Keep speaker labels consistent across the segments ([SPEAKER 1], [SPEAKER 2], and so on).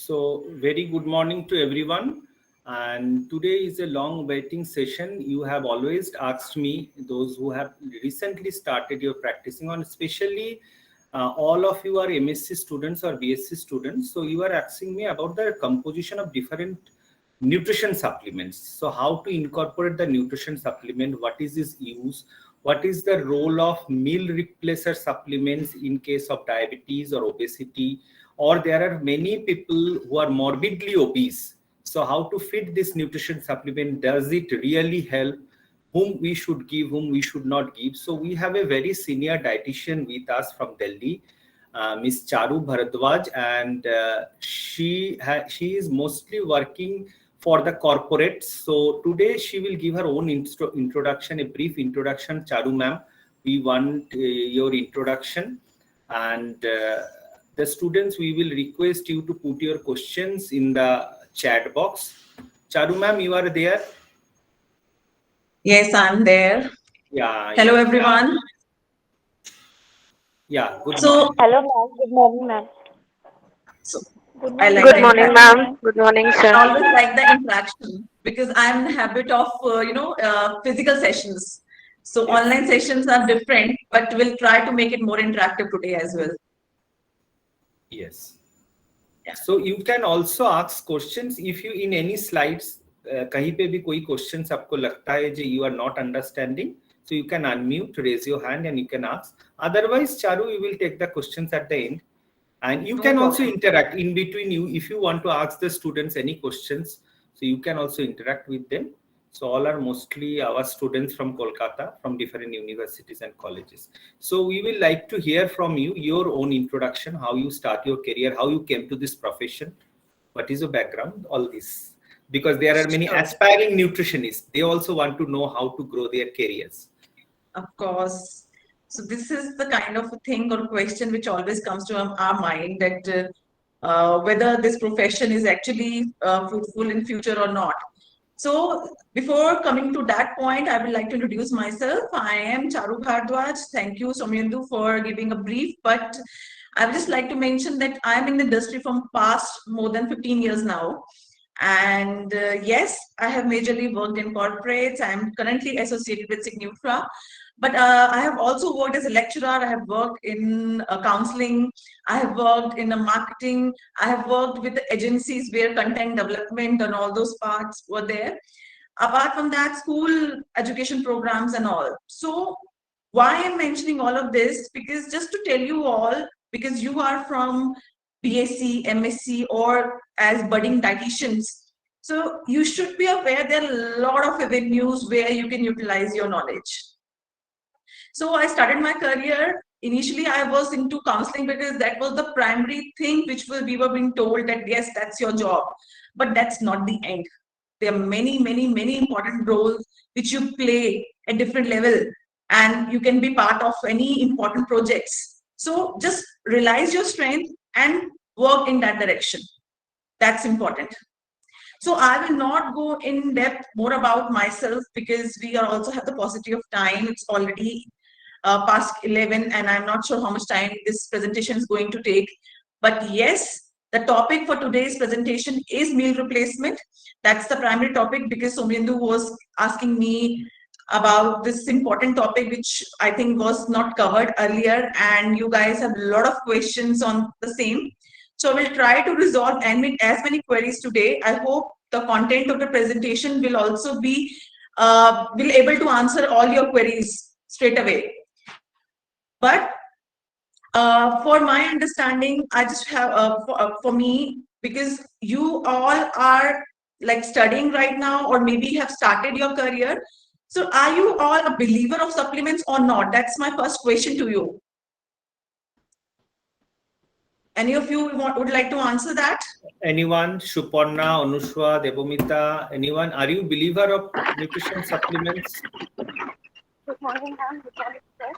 [SPEAKER 1] So very good morning to everyone. And today is a long waiting session. You have always asked me, those who have recently started your practicing on, especially all of you are MSc students or BSc students. So you are asking me about the composition of different nutrition supplements. So how to incorporate the nutrition supplement, what is its use, what is the role of meal replacer supplements in case of diabetes or obesity, or there are many people who are morbidly obese. So how to fit this nutrition supplement? Does it really help? Whom we should give, whom we should not give? So we have a very senior dietitian with us from Delhi, Ms.Charu Bhardwaj, and she is mostly working for the corporates. So today she will give her own introduction, a brief introduction. Charu ma'am, we want your introduction, and the students, we will request you to put your questions in the chat box. Charu ma'am, you are there?
[SPEAKER 2] Yes, I'm there.
[SPEAKER 1] Yeah.
[SPEAKER 2] Hello, everyone.
[SPEAKER 1] Yeah, good
[SPEAKER 3] morning. Hello, ma'am. Good morning, ma'am.
[SPEAKER 2] So,
[SPEAKER 3] good morning, ma'am.
[SPEAKER 4] Good morning, sir.
[SPEAKER 2] I always like the interaction because I'm in the habit of, physical sessions. So
[SPEAKER 1] Yes.
[SPEAKER 2] Online sessions are different, but we'll try to make it more interactive today as well.
[SPEAKER 1] Yes.
[SPEAKER 2] Yeah.
[SPEAKER 1] So you can also ask questions if you in any slides, कहीं पे भी कोई questions आपको लगता है जो you are not understanding, so you can unmute, raise your hand, and you can ask. Otherwise, Charu, you will take the questions at the end, and you can also interact in between. You, if you want to ask the students any questions, so you can also interact with them. So all are mostly our students from Kolkata, from different universities and colleges. So we will like to hear from you, your own introduction, how you start your career, how you came to this profession, what is your background, all this. Because there are many aspiring nutritionists. They also want to know how to grow their careers.
[SPEAKER 2] Of course. So this is the kind of a thing or question which always comes to our mind, that whether this profession is actually fruitful in future or not. So before coming to that point, I would like to introduce myself. I am Charu Bhardwaj. Thank you, Somyendu, for giving a brief. But I would just like to mention that I'm in the industry from past more than 15 years now. And yes, I have majorly worked in corporates. I'm currently associated with Signutra. But I have also worked as a lecturer. I have worked in counseling. I have worked in marketing. I have worked with the agencies where content development and all those parts were there. Apart from that, school education programs and all. So why I'm mentioning all of this? Because just to tell you all, because you are from BSc, MSc, or as budding dietitians, so you should be aware there are a lot of avenues where you can utilize your knowledge. So I started my career. Initially, I was into counseling because that was the primary thing which we were being told that yes, that's your job. But that's not the end. There are many, many, many important roles which you play at different level, and you can be part of any important projects. So just realize your strength and work in that direction. That's important. So I will not go in depth more about myself because we are also have the paucity of time. It's already past 11 and I'm not sure how much time this presentation is going to take. But yes, the topic for today's presentation is meal replacement. That's the primary topic because Somyendu was asking me about this important topic which I think was not covered earlier, and you guys have a lot of questions on the same. So we'll try to resolve as many queries today. I hope the content of the presentation will also be will able to answer all your queries straight away. But for my understanding, I just have for me, because you all are like studying right now or maybe have started your career. So are you all a believer of supplements or not? That's my first question to you. Any of you would like to answer that?
[SPEAKER 1] Anyone? Shuparna, Anushwa, Devomita, anyone? Are you a believer of nutrition supplements?
[SPEAKER 3] Good morning, ma'am. Good morning, sir.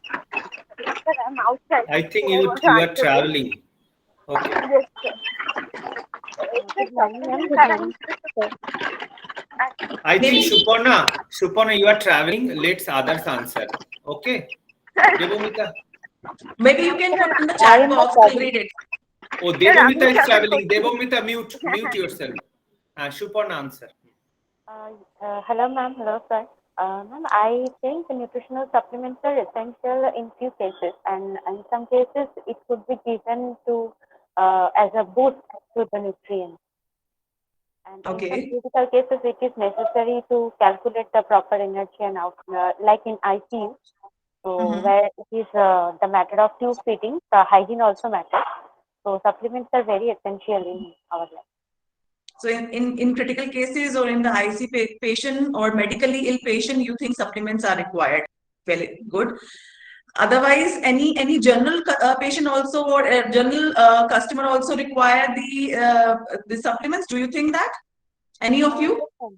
[SPEAKER 3] Yes, sir, I'm outside.
[SPEAKER 1] I think you are traveling. Okay.
[SPEAKER 3] Yes, sir. Good morning, ma'am. Good morning, sir.
[SPEAKER 1] I think Shuparna, you are traveling. Let's others answer. Okay. Devomita.
[SPEAKER 2] Maybe you can put in the chat box. We'll read it.
[SPEAKER 1] Oh,
[SPEAKER 3] Sir,
[SPEAKER 1] Devamita
[SPEAKER 3] Amit
[SPEAKER 1] is
[SPEAKER 3] has a
[SPEAKER 1] traveling.
[SPEAKER 3] question.
[SPEAKER 1] Devamita, mute yourself. Shupon answer.
[SPEAKER 3] Hello, ma'am. Hello, sir. Ma'am, I think the nutritional supplements are essential in few cases, and in some cases it could be given to as a boost to the nutrients. And in some
[SPEAKER 2] Okay.
[SPEAKER 3] critical cases, it is necessary to calculate the proper energy and out, like in ICU, so where it is the matter of tube feeding, the hygiene also matters. So supplements are very essential in our life.
[SPEAKER 2] So in critical cases or in the IC patient or medically ill patient, you think supplements are required. Well, good. Otherwise, any general patient also or a general customer also require the supplements. Do you think that? Any of you?
[SPEAKER 3] Yes,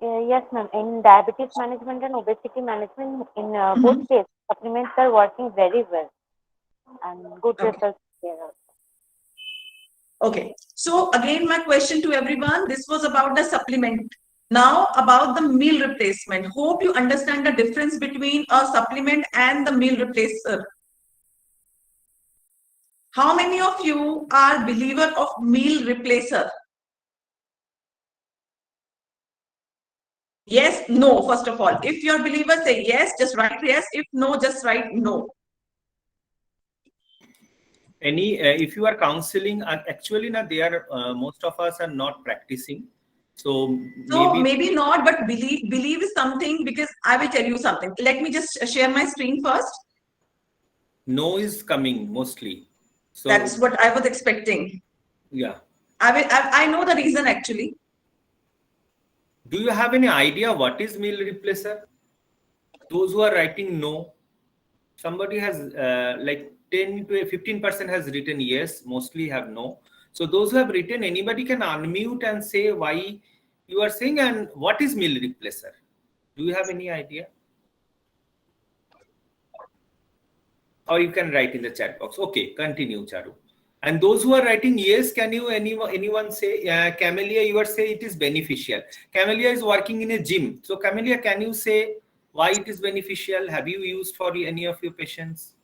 [SPEAKER 3] ma'am. Yes, ma'am. In diabetes management and obesity management, in both
[SPEAKER 2] Mhm.
[SPEAKER 3] cases, supplements are working very well and good
[SPEAKER 2] Okay.
[SPEAKER 3] results there.
[SPEAKER 2] Okay. So again, my question to everyone, this was about the supplement. Now about the meal replacement. Hope you understand the difference between a supplement and the meal replacer. How many of you are believer of meal replacer? Yes, no, first of all. If you're believer, say yes, just write yes. If no, just write no.
[SPEAKER 1] If you are counseling, actually, na, they are most of us are not practicing. So
[SPEAKER 2] So
[SPEAKER 1] maybe
[SPEAKER 2] maybe not, but believe is something, because I will tell you something. Let me just share my screen first.
[SPEAKER 1] no is coming mostly. So
[SPEAKER 2] That's what I was expecting.
[SPEAKER 1] yeah.
[SPEAKER 2] I know the reason actually.
[SPEAKER 1] Do you have any idea what is meal replacer? Those who are writing no, somebody has like 10 to 15% has written yes, mostly have no. So those who have written, anybody can unmute and say why you are saying and what is meal replacer. Do you have any idea? Or you can write in the chat box. Okay, continue, Charu. And those who are writing yes, can you anyone say Camellia? You are saying it is beneficial. Camellia is working in a gym. So Camellia, can you say why it is beneficial? Have you used for any of your patients?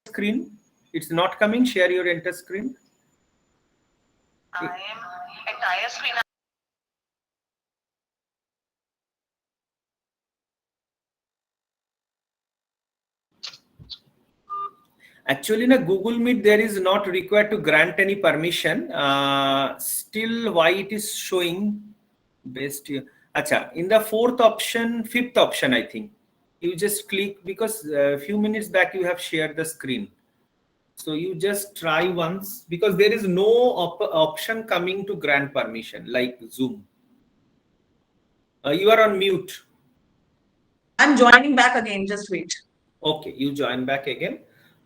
[SPEAKER 1] Screen, it's not coming. Share your enter screen.
[SPEAKER 2] I am entire screen.
[SPEAKER 1] Actually, in a Google Meet, there is not required to grant any permission. Still, why it is showing best here? Acha, in the fifth option, I think you just click because a few minutes back you have shared the screen. So you just try once because there is no option coming to grant permission like Zoom. You are on mute.
[SPEAKER 2] I'm joining back again. Just wait.
[SPEAKER 1] Okay, you join back again.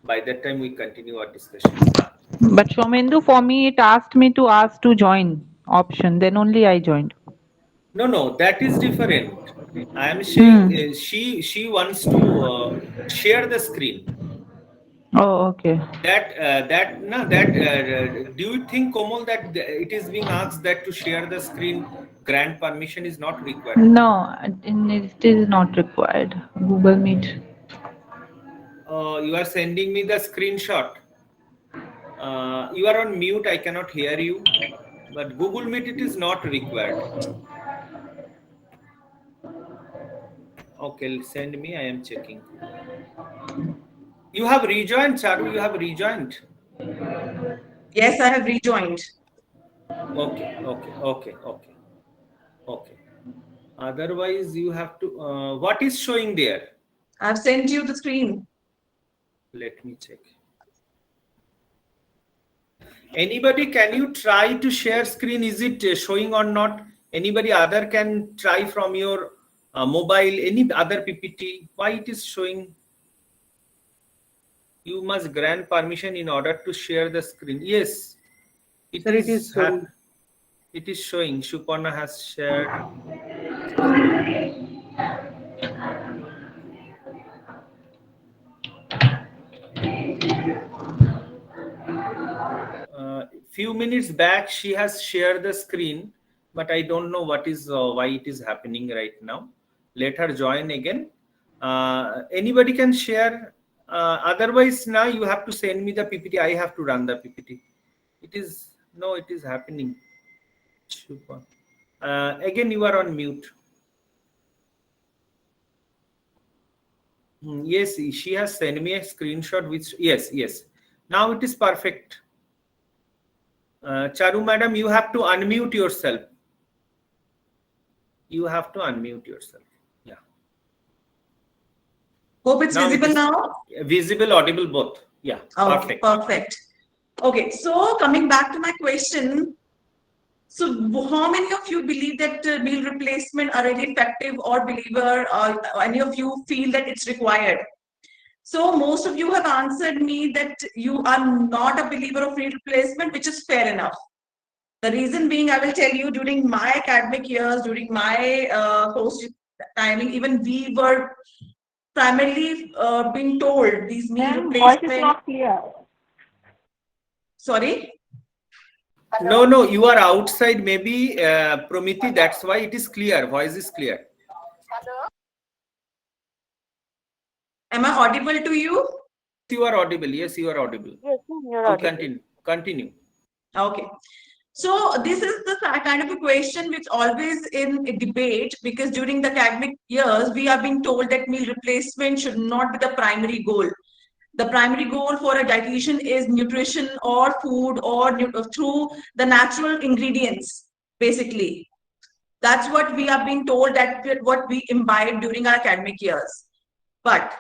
[SPEAKER 1] By that time, we continue our discussion.
[SPEAKER 4] But Shomendu, for me, it asked me to ask to join option. Then only I joined.
[SPEAKER 1] No, that is different. I am saying
[SPEAKER 4] Hmm.
[SPEAKER 1] she wants to share the screen.
[SPEAKER 4] Oh, okay.
[SPEAKER 1] Do you think, Komal, that it is being asked that to share the screen, grant permission is not required?
[SPEAKER 4] No, it is not required. Google Meet.
[SPEAKER 1] You are sending me the screenshot. You are on mute. I cannot hear you. But Google Meet, it is not required. Okay, send me. I am checking. You have rejoined, Charu. You have rejoined.
[SPEAKER 2] Yes, I have rejoined.
[SPEAKER 1] Okay. Otherwise, you have to. What is showing there?
[SPEAKER 2] I've sent you the screen.
[SPEAKER 1] Let me check. Anybody, can you try to share screen? Is it showing or not? Anybody other can try from your mobile, any other PPT. Why it is showing? You must grant permission in order to share the screen. Yes, It
[SPEAKER 5] Sir, it is showing.
[SPEAKER 1] it is showing. Suparna has shared. Few minutes back, she has shared the screen, but I don't know what is why it is happening right now. Let her join again. Anybody can share. Otherwise, now you have to send me the PPT. I have to run the PPT. It is happening. Super. Again, you are on mute. Yes, she has sent me a screenshot. Which yes. Now it is perfect. Charu madam, you have to unmute yourself. You have to unmute yourself. Yeah.
[SPEAKER 2] Hope it's visible now.
[SPEAKER 1] Visible, audible, both. Yeah.
[SPEAKER 2] Okay, perfect. Okay, so coming back to my question. So how many of you believe that meal replacement are really effective, or believer, or any of you feel that it's required? So most of you have answered me that you are not a believer of meal replacement, which is fair enough. The reason being, I will tell you, during my academic years, during my post timing, even we were primarily being told these meal replacement.
[SPEAKER 3] Voice is not clear.
[SPEAKER 2] Sorry?
[SPEAKER 1] No, you are outside, maybe, Promiti, that's why it is clear. Voice is clear.
[SPEAKER 2] Am I audible to you?
[SPEAKER 1] You are audible. Yes, you are audible.
[SPEAKER 3] Yes, you're audible.
[SPEAKER 1] Continue.
[SPEAKER 2] Okay. So this is the kind of a question which always in a debate, because during the academic years, we are being told that meal replacement should not be the primary goal. The primary goal for a dietitian is nutrition or food or through the natural ingredients, basically. That's what we are being told, that what we imbibe during our academic years. But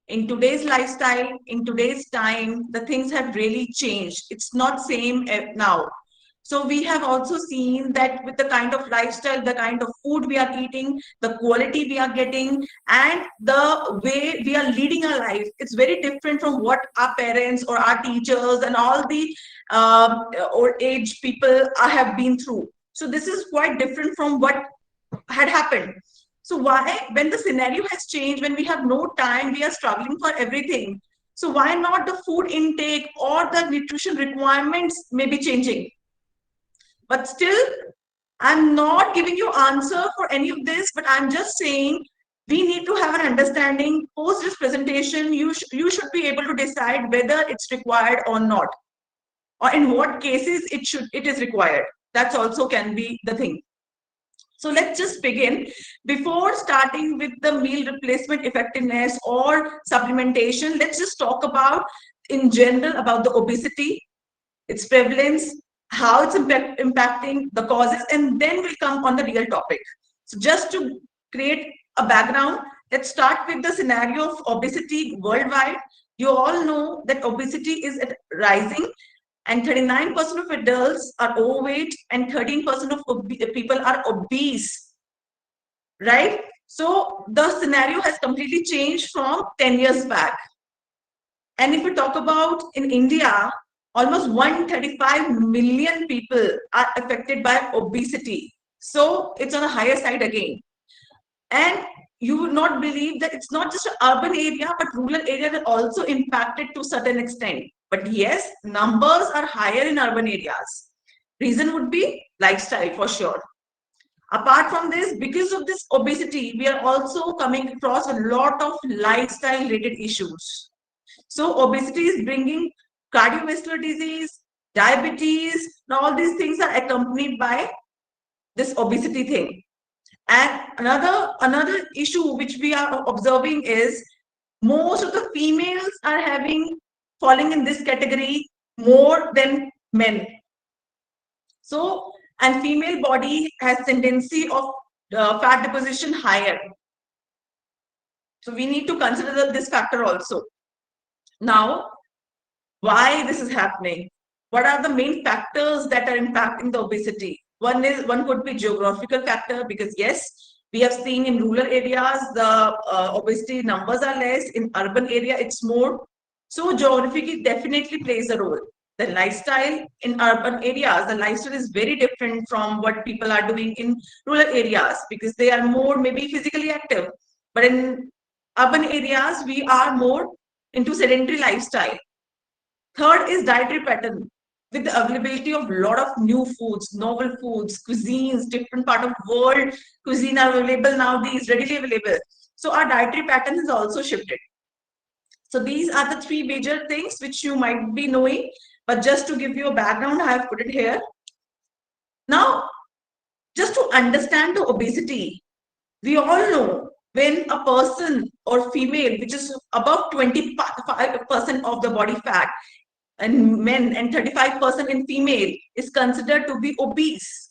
[SPEAKER 2] in today's lifestyle, in today's time, the things have really changed. It's not same now. So we have also seen that with the kind of lifestyle, the kind of food we are eating, the quality we are getting, and the way we are leading our life, it's very different from what our parents or our teachers and all the old age people have been through. So this is quite different from what had happened. So why, when the scenario has changed, when we have no time, we are struggling for everything. So why not the food intake or the nutrition requirements may be changing? But still, I'm not giving you answer for any of this, but I'm just saying we need to have an understanding. Post this presentation, you should be able to decide whether it's required or not, or in what cases it is required. That's also can be the thing. So let's just begin. Before starting with the meal replacement effectiveness or supplementation, let's just talk about in general about the obesity, its prevalence, how it's impacting the causes, and then we'll come on the real topic. So just to create a background, let's start with the scenario of obesity worldwide. You all know that obesity is rising, and 39% of adults are overweight and 13% of people are obese, right? So the scenario has completely changed from 10 years back. And if we talk about in India, almost 135 million people are affected by obesity. So it's on a higher side again. And you would not believe that it's not just an urban area, but rural area are also impacted to a certain extent. But yes, numbers are higher in urban areas. Reason would be lifestyle for sure. Apart from this, because of this obesity, we are also coming across a lot of lifestyle related issues. So obesity is bringing cardiovascular disease, diabetes, and all these things are accompanied by this obesity thing. And another issue which we are observing is most of the females are falling in this category more than men. So, and female body has tendency of fat deposition higher. So we need to consider this factor also. Now, why this is happening? What are the main factors that are impacting the obesity? One could be geographical factor, because yes, we have seen in rural areas the obesity numbers are less. In urban area, it's more. So geography definitely plays a role. The lifestyle in urban areas, the lifestyle is very different from what people are doing in rural areas because they are more maybe physically active. But in urban areas, we are more into sedentary lifestyle. Third is dietary pattern. With the availability of a lot of new foods, novel foods, cuisines, different part of world cuisine are available nowadays, readily available. So our dietary pattern has also shifted. So these are the three major things which you might be knowing, but just to give you a background, I have put it here. Now, just to understand the obesity, we all know when a person or female, which is above 25% of the body fat, and men and 35% in female is considered to be obese.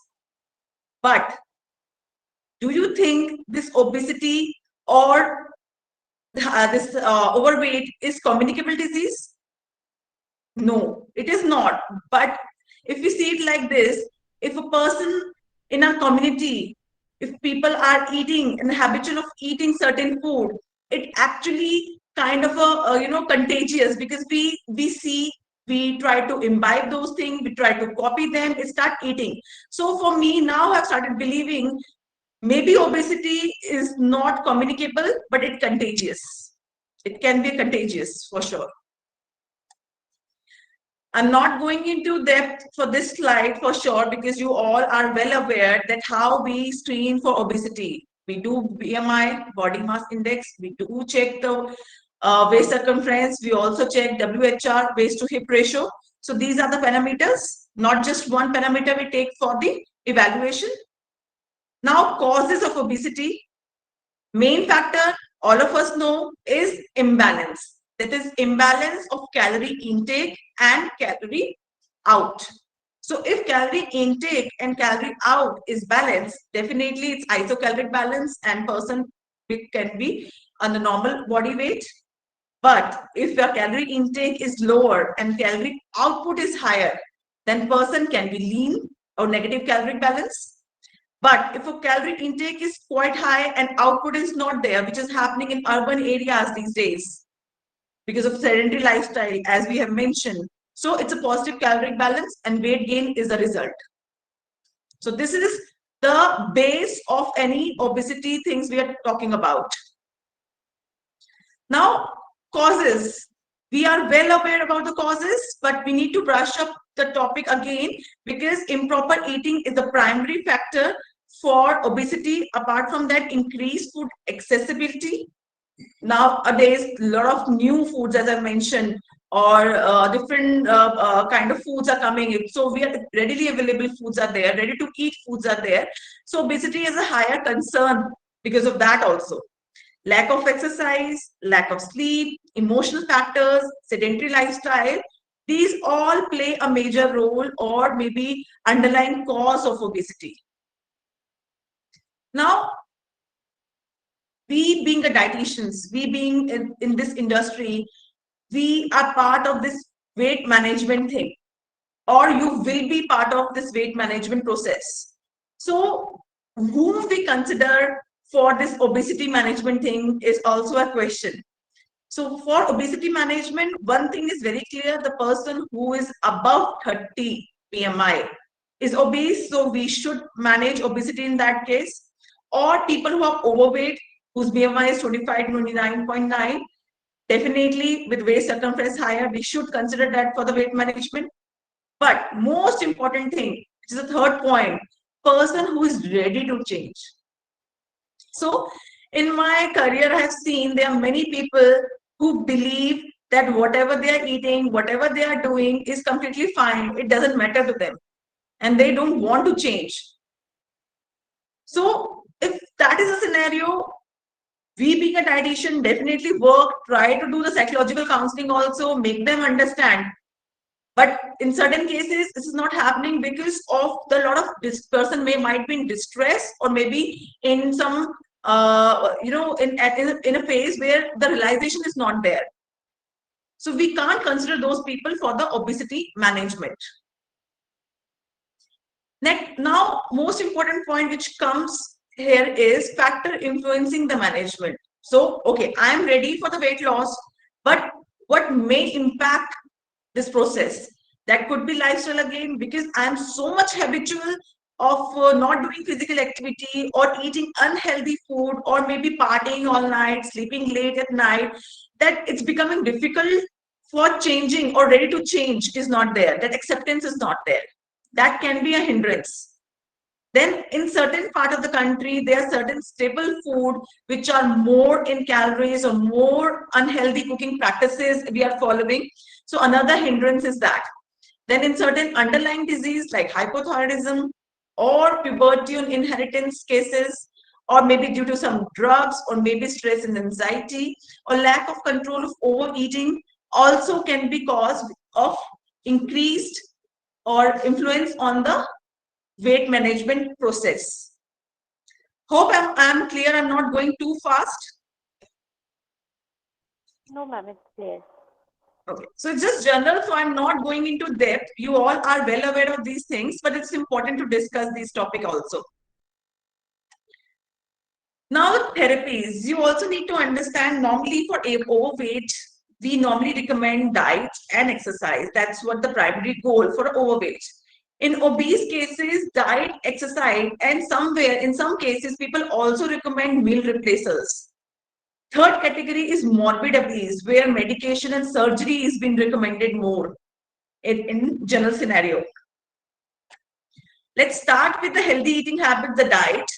[SPEAKER 2] But do you think this obesity or this overweight is communicable disease? No, it is not. But if we see it like this, if a person in a community, if people are eating and habitual of eating certain food, it actually kind of contagious because we see, we try to imbibe those things, we try to copy them, and start eating. So for me now, I've started believing maybe obesity is not communicable, but it's contagious. It can be contagious for sure. I'm not going into depth for this slide for sure because you all are well aware that how we screen for obesity. We do BMI, body mass index, we do check the waist circumference, we also check WHR, waist to hip ratio. So these are the parameters, not just one parameter we take for the evaluation. Now, causes of obesity. Main factor, all of us know, is imbalance. That is imbalance of calorie intake and calorie out. So if calorie intake and calorie out is balanced, definitely it's isocaloric balance and person can be on the normal body weight. But if your calorie intake is lower and calorie output is higher, then person can be lean or negative caloric balance. But if a calorie intake is quite high and output is not there, which is happening in urban areas these days because of sedentary lifestyle, as we have mentioned. So it's a positive caloric balance and weight gain is the result. So this is the base of any obesity things we are talking about. Now, causes. We are well aware about the causes, but we need to brush up the topic again because improper eating is the primary factor for obesity. Apart from that, increased food accessibility. Nowadays, a lot of new foods, as I mentioned, or different kind of foods are coming in. So we are readily available foods are there, ready to eat foods are there. So obesity is a higher concern because of that also. Lack of exercise, lack of sleep, emotional factors, sedentary lifestyle, these all play a major role or maybe underlying cause of obesity. Now, we being a dietitians, we being in this industry, we are part of this weight management thing, or you will be part of this weight management process. So whom we consider for this obesity management thing is also a question. So for obesity management, one thing is very clear, the person who is above 30 BMI is obese, so we should manage obesity in that case. Or people who are overweight, whose BMI is 25, 29.9, definitely with waist circumference higher, we should consider that for the weight management. But most important thing, which is the third point, person who is ready to change. So in my career, I have seen there are many people who believe that whatever they are eating, whatever they are doing is completely fine. It doesn't matter to them. And they don't want to change. So if that is a scenario, we being a dietitian definitely work, try to do the psychological counseling also, make them understand. But in certain cases, this is not happening because of the lot of this person might be in distress or maybe in some in a phase where the realization is not there. So we can't consider those people for the obesity management. Next, now most important point which comes here is factor influencing the management. So okay, I am ready for the weight loss, but what may impact this process? That could be lifestyle again, because I'm so much habitual of not doing physical activity or eating unhealthy food or maybe partying all night, sleeping late at night, that it's becoming difficult for changing or ready to change is not there. That acceptance is not there. That can be a hindrance. Then in certain part of the country, there are certain staple food which are more in calories or more unhealthy cooking practices we are following. So another hindrance is that. Then in certain underlying disease like hypothyroidism or puberty and inheritance cases, or maybe due to some drugs, or maybe stress and anxiety, or lack of control of overeating, also can be cause of increased or influence on the weight management process. Hope I'm clear. I'm not going too fast.
[SPEAKER 3] No, ma'am, it's clear.
[SPEAKER 2] Okay, so it's just general, so I'm not going into depth. You all are well aware of these things, but it's important to discuss this topic also. Now, therapies, you also need to understand normally for overweight, we normally recommend diet and exercise. That's what the primary goal for overweight. In obese cases, diet, exercise, and somewhere in some cases, people also recommend meal replacers. Third category is morbid obese, where medication and surgery is being recommended more in general scenario. Let's start with the healthy eating habit, the diet.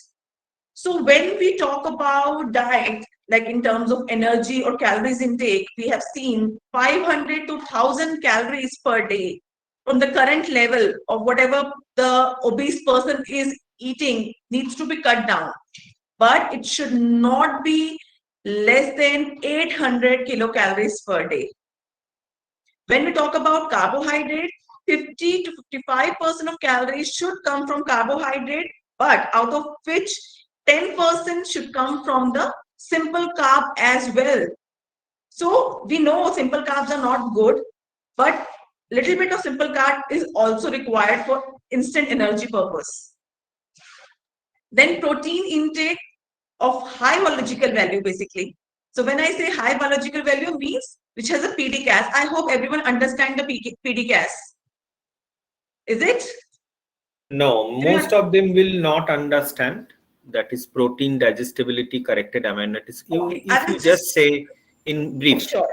[SPEAKER 2] So when we talk about diet, like in terms of energy or calories intake, we have seen 500 to 1000 calories per day from the current level of whatever the obese person is eating needs to be cut down. But it should not be less than 800 kilocalories per day. When we talk about carbohydrate, 50 to 55% of calories should come from carbohydrate, but out of which 10% should come from the simple carb as well. So we know simple carbs are not good, but little bit of simple carb is also required for instant energy purpose. Then protein intake of high biological value, basically. So when I say high biological value means which has a PDCAS. I hope everyone understand the PDCAS. Is it?
[SPEAKER 1] No, most of them will not understand. That is protein digestibility corrected amino acids.
[SPEAKER 2] Okay.
[SPEAKER 1] If you just say in brief.
[SPEAKER 2] Sure,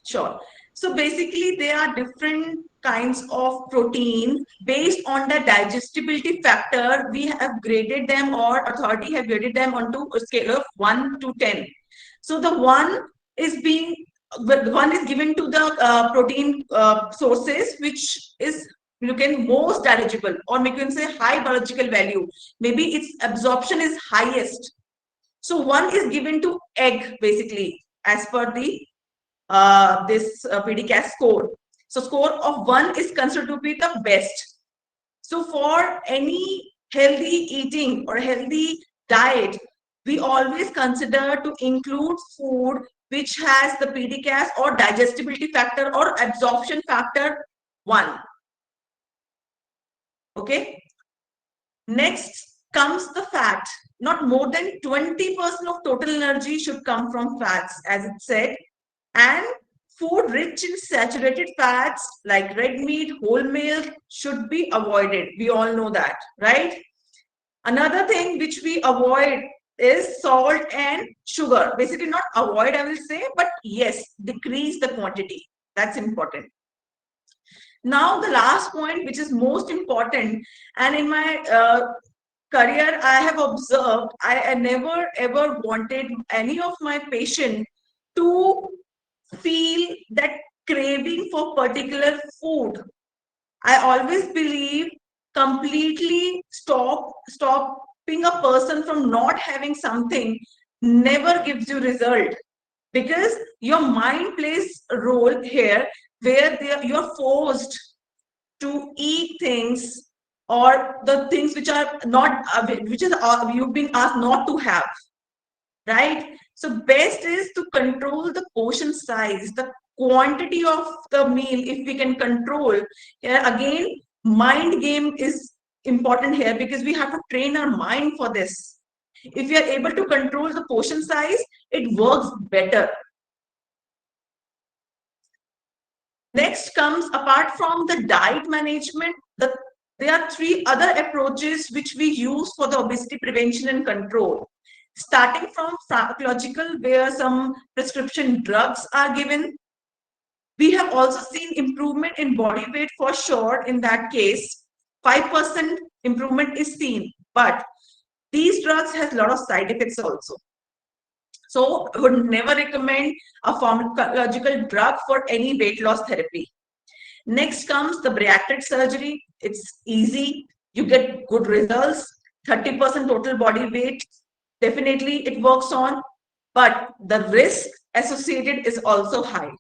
[SPEAKER 2] sure. So basically, there are different kinds of protein based on the digestibility factor. We have graded them, or authority have graded them onto a scale of 1 to 10. So the one is given to the protein sources, which is most digestible, or we can say high biological value. Maybe its absorption is highest. So one is given to egg, basically, as per the this PDCAS score. So score of 1 is considered to be the best. So for any healthy eating or healthy diet, we always consider to include food which has the PDCAS or digestibility factor or absorption factor 1. Okay. Next comes the fat. Not more than 20% of total energy should come from fats, as it said. And food rich in saturated fats like red meat, whole milk should be avoided. We all know that, right? Another thing which we avoid is salt and sugar. Basically, not avoid, I will say, but yes, decrease the quantity. That's important. Now, the last point, which is most important, and in my career, I have observed, I never ever wanted any of my patients to feel that craving for particular food. I always believe completely stopping a person from not having something never gives you result, because your mind plays a role here where you're forced to eat things or the things which are not which is you've been asked not to have, right? So best is to control the portion size, the quantity of the meal. If we can control here again, mind game is important here, because we have to train our mind for this. If we are able to control the portion size, it works better. Next comes, apart from the diet management, there are 3 other approaches which we use for the obesity prevention and control. Starting from pharmacological, where some prescription drugs are given. We have also seen improvement in body weight for sure. In that case, 5% improvement is seen, but these drugs has a lot of side effects also. So I would never recommend a pharmacological drug for any weight loss therapy. Next comes the bariatric surgery. It's easy. You get good results. 30% total body weight. Definitely it works on. But the risk associated is also high,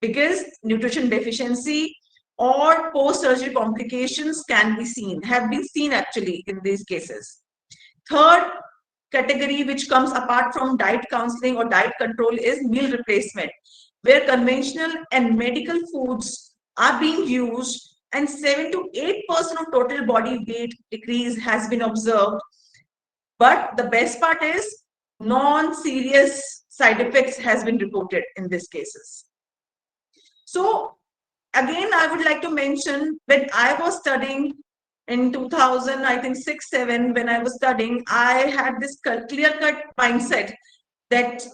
[SPEAKER 2] because nutrition deficiency or post-surgery complications have been seen actually in these cases. Third category, which comes apart from diet counseling or diet control, is meal replacement, where conventional and medical foods are being used, and 7 to 8% of total body weight decrease has been observed. But the best part is non-serious side effects has been reported in these cases. So again, I would like to mention, when I was studying in 2000, I think 6, 7, when I was studying, I had this clear-cut mindset that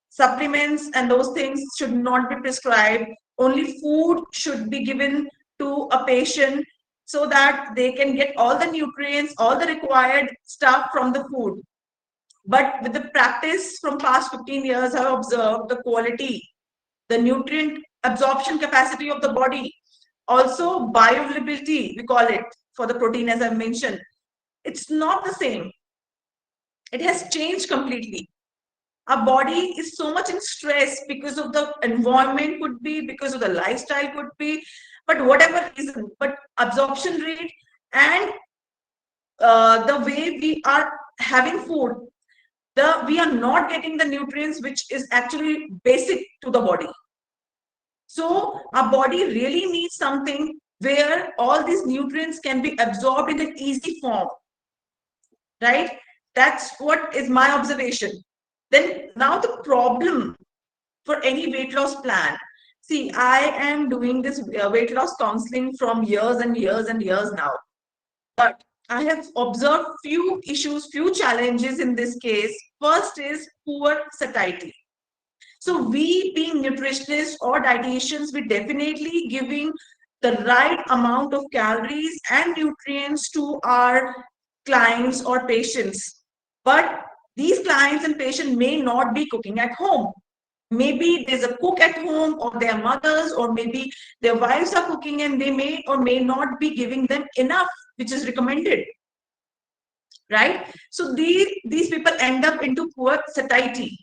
[SPEAKER 2] supplements and those things should not be prescribed. Only food should be given to a patient so that they can get all the nutrients, all the required stuff from the food. But with the practice from past 15 years, I've observed the quality, the nutrient absorption capacity of the body, also bioavailability, we call it, for the protein, as I mentioned. It's not the same. It has changed completely. Our body is so much in stress because of the environment, could be because of the lifestyle, could be, but whatever reason, but absorption rate and the way we are having food, we are not getting the nutrients which is actually basic to the body. So our body really needs something where all these nutrients can be absorbed in an easy form, right? That's what is my observation. Then now the problem for any weight loss plan. See, I am doing this weight loss counseling from years and years and years now. But I have observed few issues, few challenges in this case. First is poor satiety. So we, being nutritionists or dietitians, we definitely giving the right amount of calories and nutrients to our clients or patients. But these clients and patients may not be cooking at home. Maybe there's a cook at home, or their mothers, or maybe their wives are cooking, and they may or may not be giving them enough, which is recommended. Right? So these people end up into poor satiety.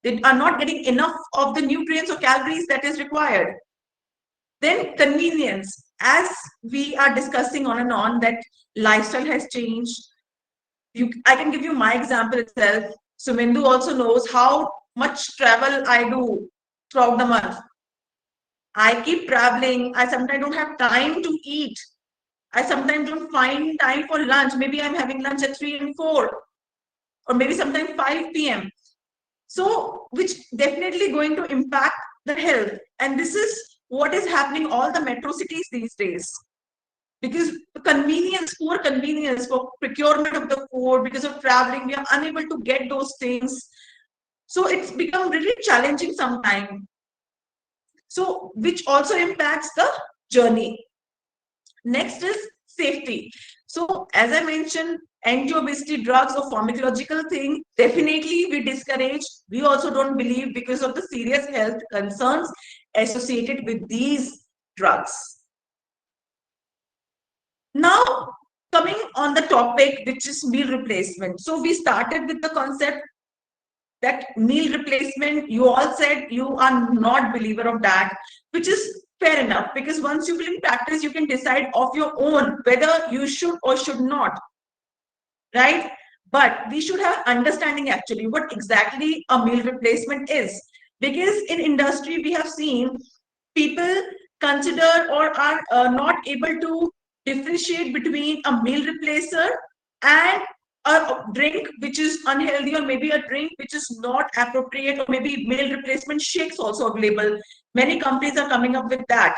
[SPEAKER 2] They are not getting enough of the nutrients or calories that is required. Then convenience, as we are discussing on and on, that lifestyle has changed. I can give you my example itself. So Mindu also knows how much travel I do throughout the month. I keep traveling. I sometimes don't have time to eat. I sometimes don't find time for lunch. Maybe I'm having lunch at 3 and 4, or maybe sometimes 5 p.m. So, which definitely going to impact the health. And this is what is happening all the metro cities these days. Because convenience, poor convenience for procurement of the food, because of traveling, we are unable to get those things. So it's become really challenging sometimes. So, which also impacts the journey. Next is safety. So, as I mentioned, anti-obesity drugs or pharmacological thing, definitely we discourage. We also don't believe, because of the serious health concerns associated with these drugs. Now, coming on the topic, which is meal replacement. So we started with the concept that meal replacement, you all said you are not believer of that, which is fair enough, because once you will in practice, you can decide of your own whether you should or should not, right? But we should have understanding actually what exactly a meal replacement is, because in industry we have seen people consider or are not able to differentiate between a meal replacer and a drink which is unhealthy, or maybe a drink which is not appropriate, or maybe meal replacement shakes also available. Many companies are coming up with that.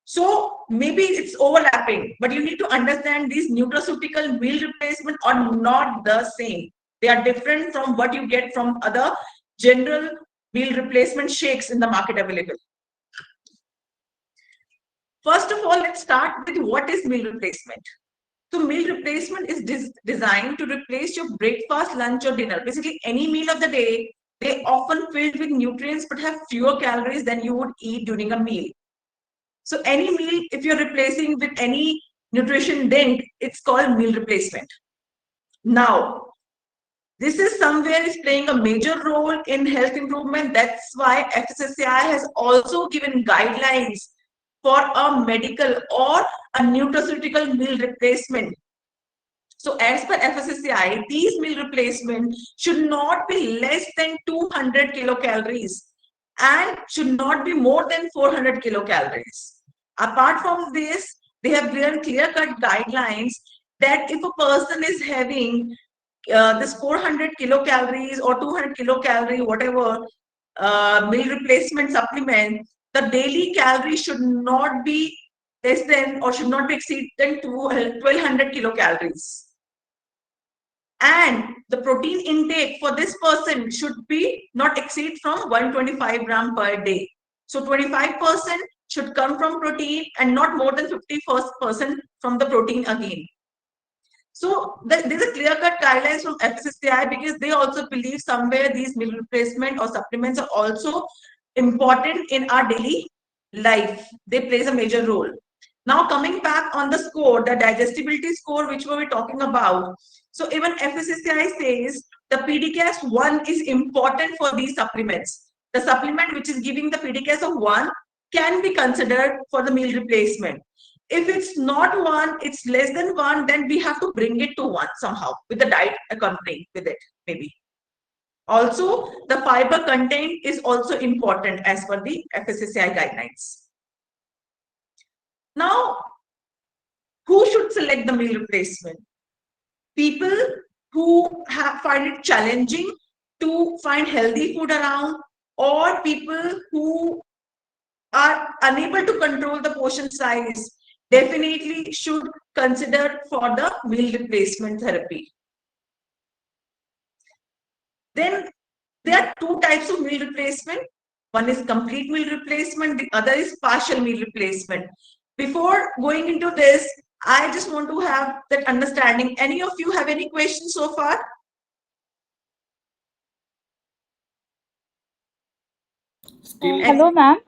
[SPEAKER 2] So maybe it's overlapping, but you need to understand these nutraceutical meal replacement are not the same. They are different from what you get from other general meal replacement shakes in the market available. First of all, let's start with what is meal replacement. So meal replacement is designed to replace your breakfast, lunch, or dinner. Basically, any meal of the day, they often filled with nutrients but have fewer calories than you would eat during a meal. So any meal, if you're replacing with any nutrition dent, it's called meal replacement. Now, this is somewhere is playing a major role in health improvement. That's why FSSAI has also given guidelines for a medical or a nutraceutical meal replacement. So as per FSSAI, these meal replacement should not be less than 200 kilocalories and should not be more than 400 kilocalories. Apart from this, they have given clear-cut guidelines that if a person is having this 400 kilocalories or 200 kilocalorie, whatever meal replacement supplement, the daily calorie should not be less than or should not be exceed than 1200 kilocalories. And the protein intake for this person should be not exceed from 125 gram per day. So 25% should come from protein and not more than 50% from the protein again. So there's a clear-cut guidelines from FSSAI because they also believe somewhere these meal replacement or supplements are also important in our daily life. They plays a major role. Now coming back on the score, the digestibility score, which we were talking about. So even FSSAI says the PDCAS-1 is important for these supplements. The supplement which is giving the PDCAS of 1 can be considered for the meal replacement. If it's not 1, it's less than 1, then we have to bring it to 1 somehow with the diet accompanying with it, maybe. Also, the fiber content is also important as per the FSSAI guidelines. Now, who should select the meal replacement? People who find it challenging to find healthy food around, or people who are unable to control the portion size definitely should consider for the meal replacement therapy. Then there are two types of meal replacement. One is complete meal replacement, the other is partial meal replacement. Before going into this, I just want to have that understanding. Any of you have any questions so far?
[SPEAKER 5] Hello, ma'am.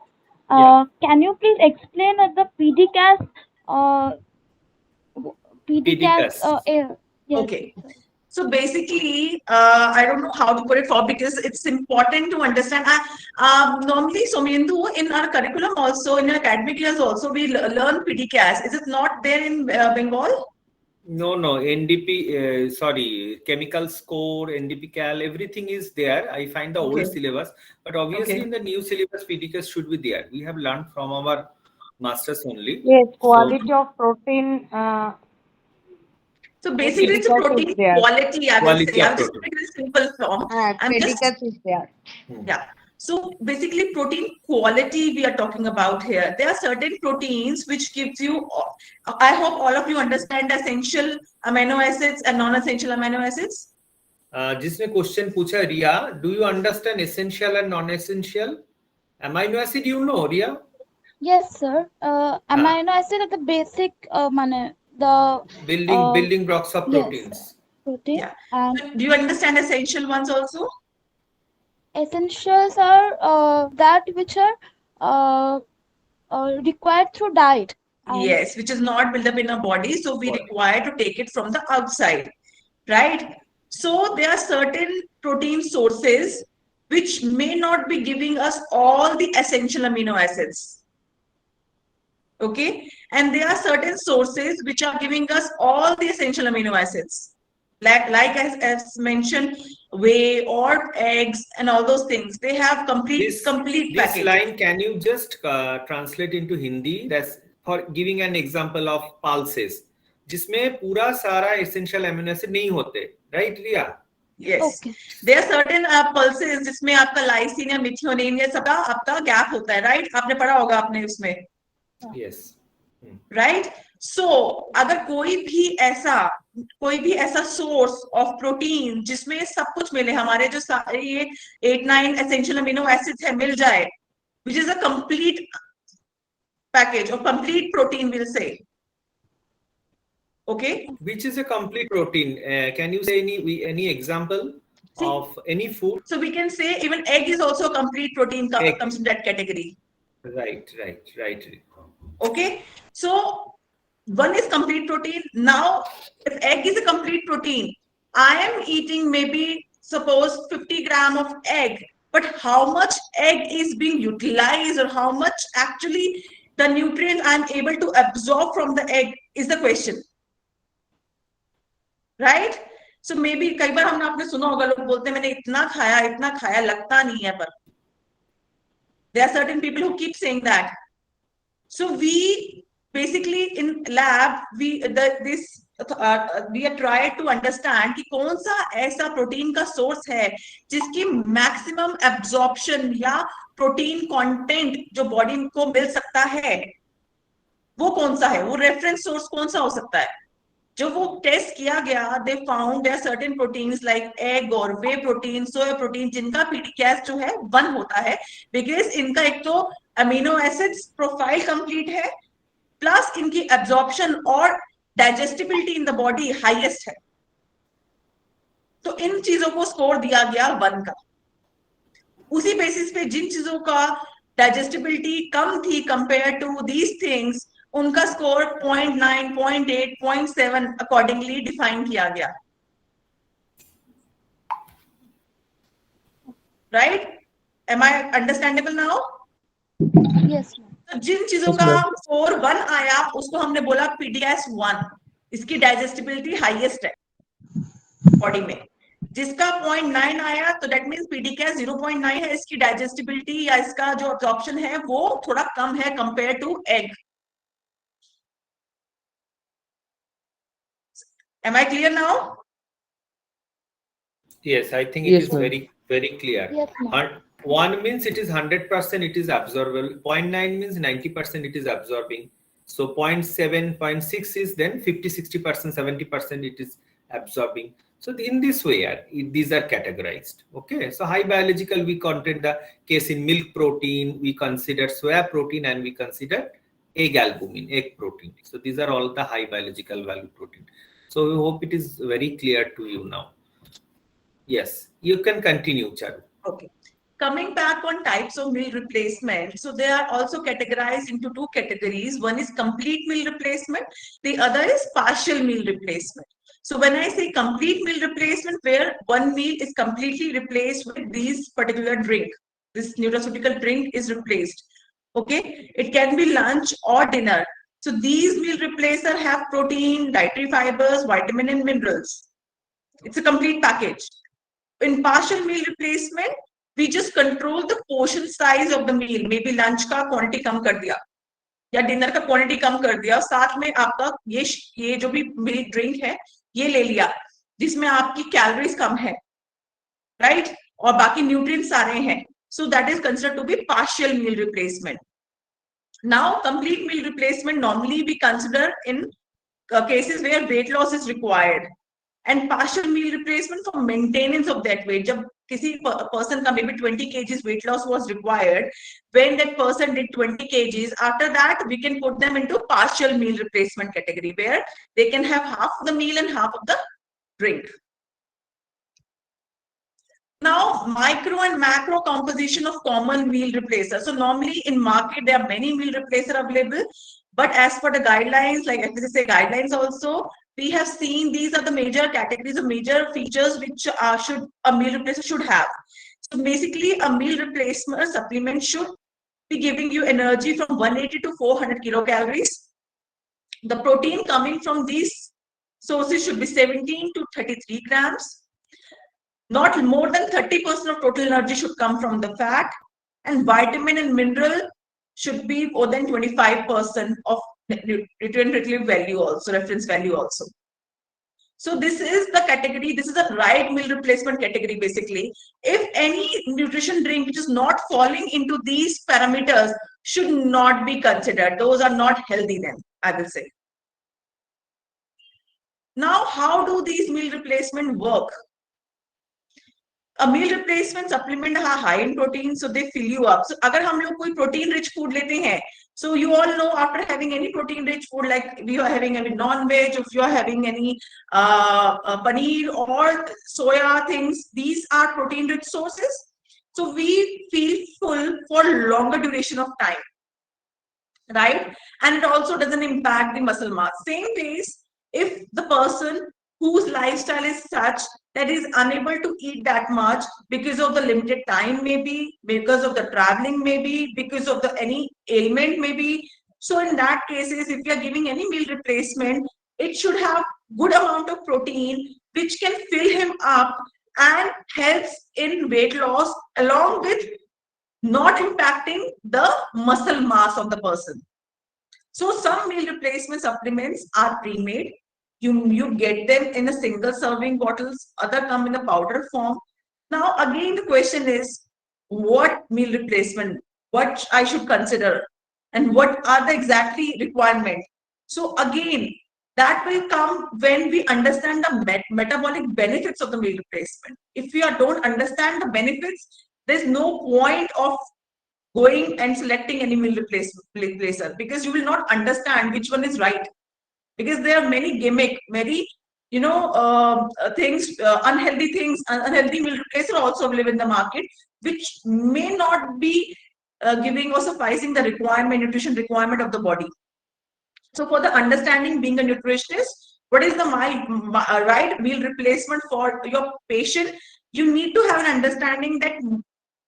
[SPEAKER 5] Can you please explain the PDCAS? PDCAS. Yes.
[SPEAKER 2] Okay. So basically, I don't know how to put it for because it's important to understand. Normally, Somendu, in our curriculum also, in our academic years also, we learn PDCAS. Is it not there in Bengal?
[SPEAKER 1] No, NDP, sorry, chemical score, NDP cal, everything is there. I find the old syllabus, but obviously in the new syllabus, PDCAS should be there. We have learned from our masters only.
[SPEAKER 5] Yes, quality of protein.
[SPEAKER 2] So basically, it's a protein quality, I will say. I'll just put it in simple form.
[SPEAKER 5] PDCAS is there.
[SPEAKER 2] Yeah. So basically, protein quality we are talking about here. There are certain proteins which gives you, I hope all of you understand essential amino acids and non-essential amino acids.
[SPEAKER 1] जिसने question पूछा रिया, do you understand essential and non-essential amino acid? You know, Riya?
[SPEAKER 5] Yes, sir. Amino acid are the basic, the
[SPEAKER 1] building blocks of proteins.
[SPEAKER 5] Yes, protein.
[SPEAKER 2] Yeah.
[SPEAKER 5] And
[SPEAKER 2] do you understand essential ones also?
[SPEAKER 5] Essentials are that which are required through diet.
[SPEAKER 2] Yes, which is not built up in our body, so we require to take it from the outside, right? So there are certain protein sources which may not be giving us all the essential amino acids. Okay, and there are certain sources which are giving us all the essential amino acids, like as mentioned, whey or eggs and all those things. They have complete package.
[SPEAKER 1] This line, can you just translate into Hindi? That's for giving an example of pulses, जिसमें पूरा सारा essential amino acid नहीं होते, right, Riya?
[SPEAKER 2] Yes.
[SPEAKER 5] Okay.
[SPEAKER 2] There are certain pulses जिसमें आपका lysine या methionine या सबका आपका गैप होता है, राइट? आपने पढ़ा होगा आपने उसमें,
[SPEAKER 1] Yes.
[SPEAKER 2] राइट? सो अगर कोई भी ऐसा सोर्स ऑफ प्रोटीन जिसमें सब कुछ मिले, हमारे जो सारे ये 8-9 एसेंशियल अमीनो एसिड्स है मिल जाए, which is a complete package or complete protein, we'll say. Okay.
[SPEAKER 1] Which is a complete protein? Can you say any example of any food?
[SPEAKER 2] So we can say even egg is also a complete protein,
[SPEAKER 1] Egg.
[SPEAKER 2] comes in that category.
[SPEAKER 1] Right.
[SPEAKER 2] Okay. So one is complete protein. Now, if egg is a complete protein, I am eating maybe suppose 50 grams of egg, but how much egg is being utilized or how much actually the nutrients I am able to absorb from the egg is the question. Right? So may be कई बार हमने आपने सुना होगा, लोग बोलते हैं मैंने इतना खाया लगता नहीं है, पर there are certain people who keep saying that. So we basically in lab we are trying to understand कि कौन सा ऐसा प्रोटीन का सोर्स है जिसकी मैक्सिमम एब्जॉर्प्शन या प्रोटीन कंटेंट जो बॉडी को मिल सकता है, वो कौन सा है, वो रेफरेंस सोर्स कौन सा हो सकता है. जो वो टेस्ट किया गया, they found their certain proteins like egg और वे प्रोटीन, सोया प्रोटीन, जिनका पीडीकेएस जो है 1 होता है, बिकॉज इनका एक तो अमीनो एसिड्स प्रोफाइल कंप्लीट है, प्लस इनकी एब्जॉर्प्शन और digestibility in the body highest है. तो इन चीजों को स्कोर दिया गया 1 का. उसी बेसिस पे जिन चीजों का डाइजेस्टिबिलिटी कम थी कंपेयर टू दीज थिंग्स, उनका स्कोर 0.9, 0.8, 0.7 अकॉर्डिंगली डिफाइन किया गया. राइट? एम आई अंडरस्टैंडेबल नाउ?
[SPEAKER 5] Yes, ma'am.
[SPEAKER 2] तो जिन चीजों का स्कोर 1 आया उसको हमने बोला पीडीकेएस 1, इसकी डाइजेस्टिबिलिटी हाईएस्ट है बॉडी में. जिसका 0.9 आया तो दैट मींस पीडीकेएस 0.9 है, इसकी डाइजेस्टिबिलिटी या इसका जो अब्जॉर्प्शन है वो थोड़ा कम है compare to egg. Am I clear now?
[SPEAKER 1] Yes, I think
[SPEAKER 6] Yes,
[SPEAKER 1] it is
[SPEAKER 6] ma'am.
[SPEAKER 1] very clear.
[SPEAKER 5] Yes, ma'am.
[SPEAKER 1] 1 means it is 100%, it is absorbable. 0.9 means 90% it is absorbing. So 0.7, 0.6 is then 50, 60%, 70% it is absorbing. So in this way, these are categorized. Okay. So high biological, we consider the case in milk protein, we consider soya protein, and we consider egg albumin, egg protein. So these are all the high biological value protein. So we hope it is very clear to you now. Yes, you can continue, Charu.
[SPEAKER 2] Okay. Coming back on types of meal replacement, so they are also categorized into 2 categories. One is complete meal replacement, the other is partial meal replacement. So when I say complete meal replacement, where one meal is completely replaced with these particular drink, this nutraceutical drink is replaced. Okay, it can be lunch or dinner. So these meal replacer have protein, dietary fibers, vitamin and minerals. It's a complete package. In partial meal replacement, we just control the portion size of the meal. Maybe lunch का quantity कम कर दिया या dinner का quantity कम कर दिया, साथ में आपका ये जो भी मिल्क ड्रिंक है ये ले लिया जिसमें आपकी कैलोरीज कम है, राइट, और बाकी न्यूट्रिएंट्स सारे हैं. So that is considered to be partial meal replacement. Now, complete meal replacement normally we consider in cases where weight loss is required, and partial meal replacement for maintenance of that weight. जब किसी person का maybe 20 kgs weight loss was required, when that person did 20 kgs, after that we can put them into partial meal replacement category where they can have half of the meal and half of the drink. Now, micro and macro composition of common meal replacer. So normally in market there are many meal replacer available, but as per the guidelines, like FSSAI guidelines also, we have seen these are the major categories of major features which a meal replacer should have. So basically, a meal replacement supplement should be giving you energy from 180 to 400 kilocalories. The protein coming from these sources should be 17 to 33 grams. Not more than 30% of total energy should come from the fat, and vitamin and mineral should be more than 25% of nutrient value also, reference value also. So this is the category, this is the right meal replacement category basically. If any nutrition drink which is not falling into these parameters should not be considered. Those are not healthy then, I will say. Now, how do these meal replacement work? A meal replacement supplement are high in protein, so they fill you up. So अगर हम लोग कोई protein rich food लेते हैं, so you all know after having any protein rich food, like we are having any non-veg, if you are having any paneer or soya things, these are protein rich sources. So we feel full for longer duration of time, right? And it also doesn't impact the muscle mass. Same ways, if the person whose lifestyle is such that is unable to eat that much because of the limited time, maybe because of the traveling, maybe because of the any ailment, maybe. So in that cases, if you are giving any meal replacement, it should have good amount of protein which can fill him up and helps in weight loss along with not impacting the muscle mass of the person. So some meal replacement supplements are pre-made. You get them in a single serving bottles, other come in a powder form. Now again the question is, what meal replacement, what I should consider, and what are the exactly requirements? So again, that will come when we understand the metabolic benefits of the meal replacement. If we don't understand the benefits, there's no point of going and selecting any meal replacer, because you will not understand which one is right, because there are many gimmick, very things, unhealthy things, unhealthy meal replacer also available in the market, which may not be giving or sufficing the nutrition requirement of the body. So for the understanding, being a nutritionist, what is the right meal replacement for your patient, you need to have an understanding that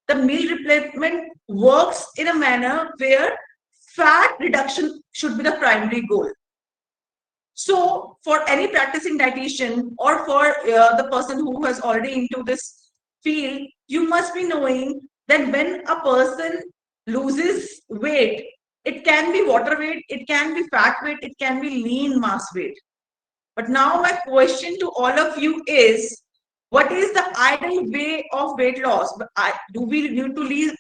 [SPEAKER 2] the meal replacement works in a manner where fat reduction should be the primary goal. So for any practicing dietitian or for the person who is already into this field, you must be knowing that when a person loses weight, it can be water weight, it can be fat weight, it can be lean mass weight. But now my question to all of you is, what is the ideal way of weight loss? Do we need to leave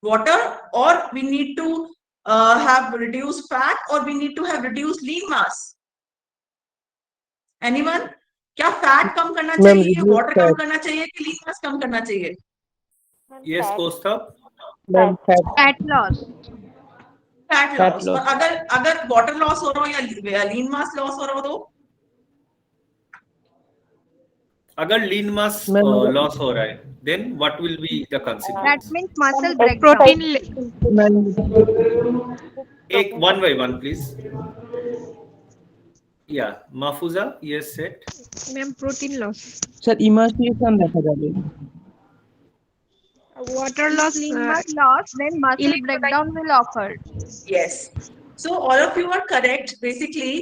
[SPEAKER 2] water, or we need to have reduced fat, or we need to have reduced lean mass? Anyone? क्या fat कम करना चाहिए, water कम करना चाहिए, कि lean mass कम करना चाहिए?
[SPEAKER 1] Yes, Kostha.
[SPEAKER 5] Fat loss.
[SPEAKER 2] Fat loss. और अगर water loss हो रहा हो या lean mass loss हो रहा हो तो?
[SPEAKER 1] अगर lean mass loss हो रहा है, then what will be the consequence?
[SPEAKER 5] That means muscle breakdown.
[SPEAKER 1] Take one by one, please. Yeah, Mahfuza, yes, said.
[SPEAKER 6] Ma'am, protein loss.
[SPEAKER 7] Sir, emaciation দেখা যাবে.
[SPEAKER 6] Water loss.
[SPEAKER 5] Lean mass loss, then muscle breakdown will occur.
[SPEAKER 2] Yes. So all of you are correct. Basically,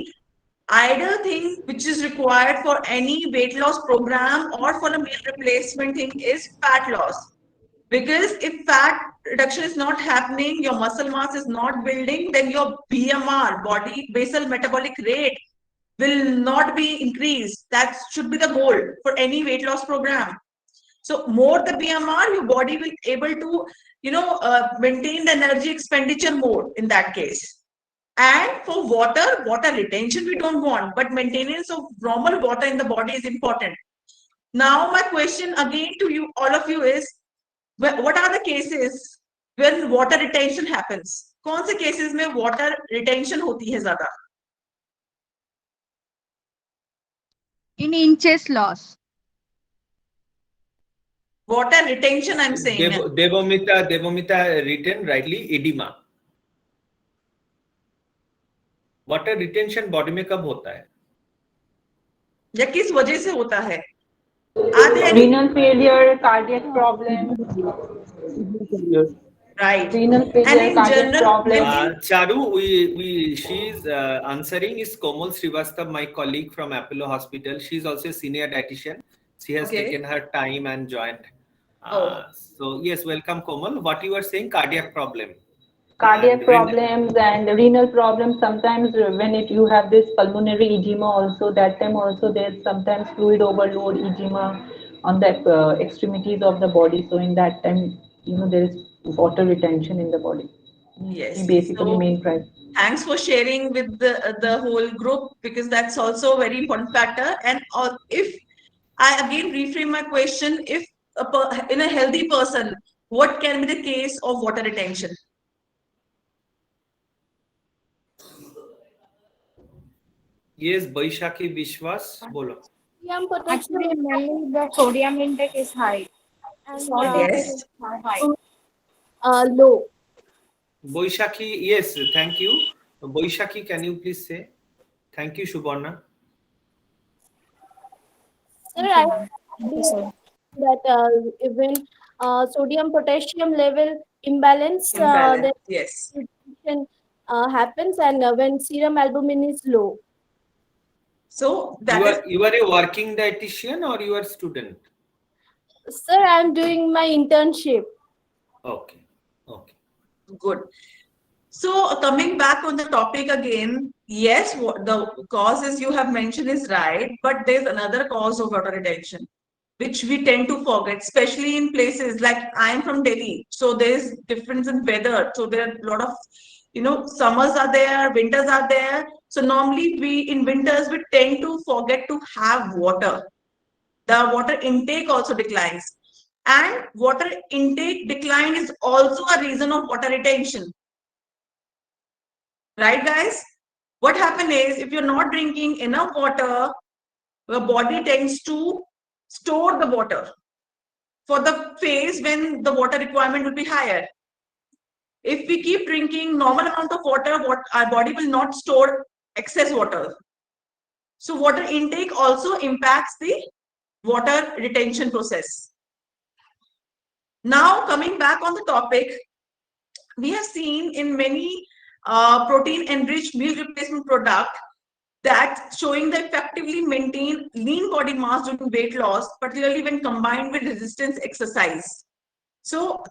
[SPEAKER 2] ideal thing which is required for any weight loss program or for a meal replacement thing is fat loss. Because if fat reduction is not happening, your muscle mass is not building, then your BMR, body basal metabolic rate, will not be increased. That should be the goal for any weight loss program. So more the BMR, your body will able to, maintain the energy expenditure more in that case. And for water retention we don't want, but maintenance of normal water in the body is important. Now my question again to you, all of you, is what are the cases when water retention happens? कौन से cases में water retention होती है ज़्यादा?
[SPEAKER 5] In inches loss.
[SPEAKER 2] Water retention, I'm saying.
[SPEAKER 1] Devamita written rightly, edema. Water retention body में कब होता है?
[SPEAKER 2] या किस वजह से होता है?
[SPEAKER 4] Renal failure, cardiac problem.
[SPEAKER 2] Right.
[SPEAKER 4] Renal failure,
[SPEAKER 2] And in
[SPEAKER 4] cardiac
[SPEAKER 2] general,
[SPEAKER 4] problem.
[SPEAKER 1] Charu, she's answering is Komal Srivastav, my colleague from Apollo Hospital. She's also a senior dietitian. She has taken her time and joined. So yes, welcome Komal. What you are saying, cardiac problem?
[SPEAKER 4] cardiac problems and renal problems. Sometimes when you have this pulmonary edema also, that time also there's sometimes fluid overload edema on the extremities of the body. So in that time, there is water retention in the body.
[SPEAKER 2] Yes.
[SPEAKER 4] Basically, main price.
[SPEAKER 2] Thanks for sharing with the whole group, because that's also a very important factor. And if I again reframe my question, if in a healthy person, what can be the case of water retention?
[SPEAKER 1] Yes, Baishakhi Vishwas, bolo.
[SPEAKER 3] Actually, mainly the sodium intake is high. And salt intake is high.
[SPEAKER 5] Low.
[SPEAKER 1] Baishakhi, yes, thank you. Baishakhi, can you please say? Thank you, Shubharna.
[SPEAKER 5] Sir, I that even sodium potassium level imbalance, then
[SPEAKER 2] yes,
[SPEAKER 5] happens, and when serum albumin is low.
[SPEAKER 2] So
[SPEAKER 1] you are a working dietitian or you are a student?
[SPEAKER 5] Sir, I'm doing my internship.
[SPEAKER 1] Okay. Okay.
[SPEAKER 2] Good. So coming back on the topic again, yes, what the causes you have mentioned is right, but there's another cause of water retention, which we tend to forget, especially in places like I am from Delhi. So there's difference in weather. So there are a lot of, summers are there, winters are there. So normally in winters, we tend to forget to have water. The water intake also declines. And water intake decline is also a reason of water retention. Right, guys? What happens is, if you're not drinking enough water, the body tends to store the water for the phase when the water requirement will be higher. If we keep drinking normal amount of water, our body will not store excess water. So water intake also impacts the water retention process. Now, coming back on the topic, we have seen in many protein-enriched meal replacement product that showing the effectively maintain lean body mass during weight loss, particularly when combined with resistance exercise. So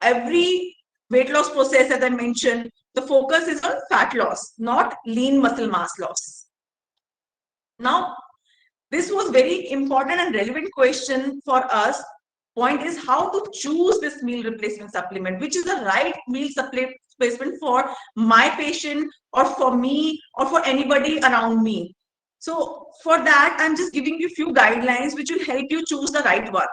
[SPEAKER 2] every weight loss process, as I mentioned, the focus is on fat loss, not lean muscle mass loss. Now, this was very important and relevant question for us. Point is how to choose this meal replacement supplement, which is the right meal replacement for my patient or for me or for anybody around me. So for that, I'm just giving you a few guidelines which will help you choose the right one.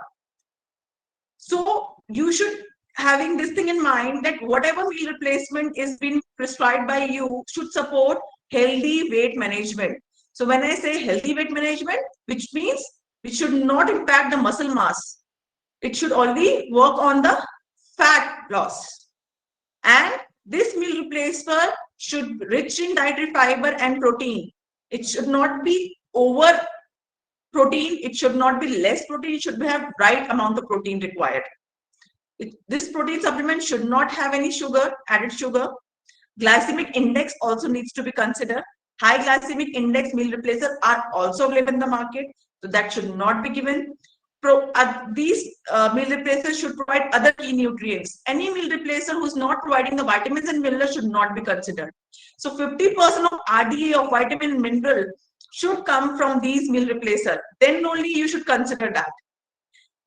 [SPEAKER 2] So you should having this thing in mind that whatever meal replacement is being prescribed by you should support healthy weight management. So when I say healthy weight management, which means it should not impact the muscle mass. It should only work on the fat loss. And this meal replacer should be rich in dietary fiber and protein. It should not be over protein. It should not be less protein. It should have right amount of protein required. This protein supplement should not have any sugar, added sugar. Glycemic index also needs to be considered. High glycemic index meal replacers are also available in the market, so that should not be given. These meal replacers should provide other key nutrients. Any meal replacer who's not providing the vitamins and minerals should not be considered. So 50% of RDA of vitamin and mineral should come from these meal replacers. Then only you should consider that.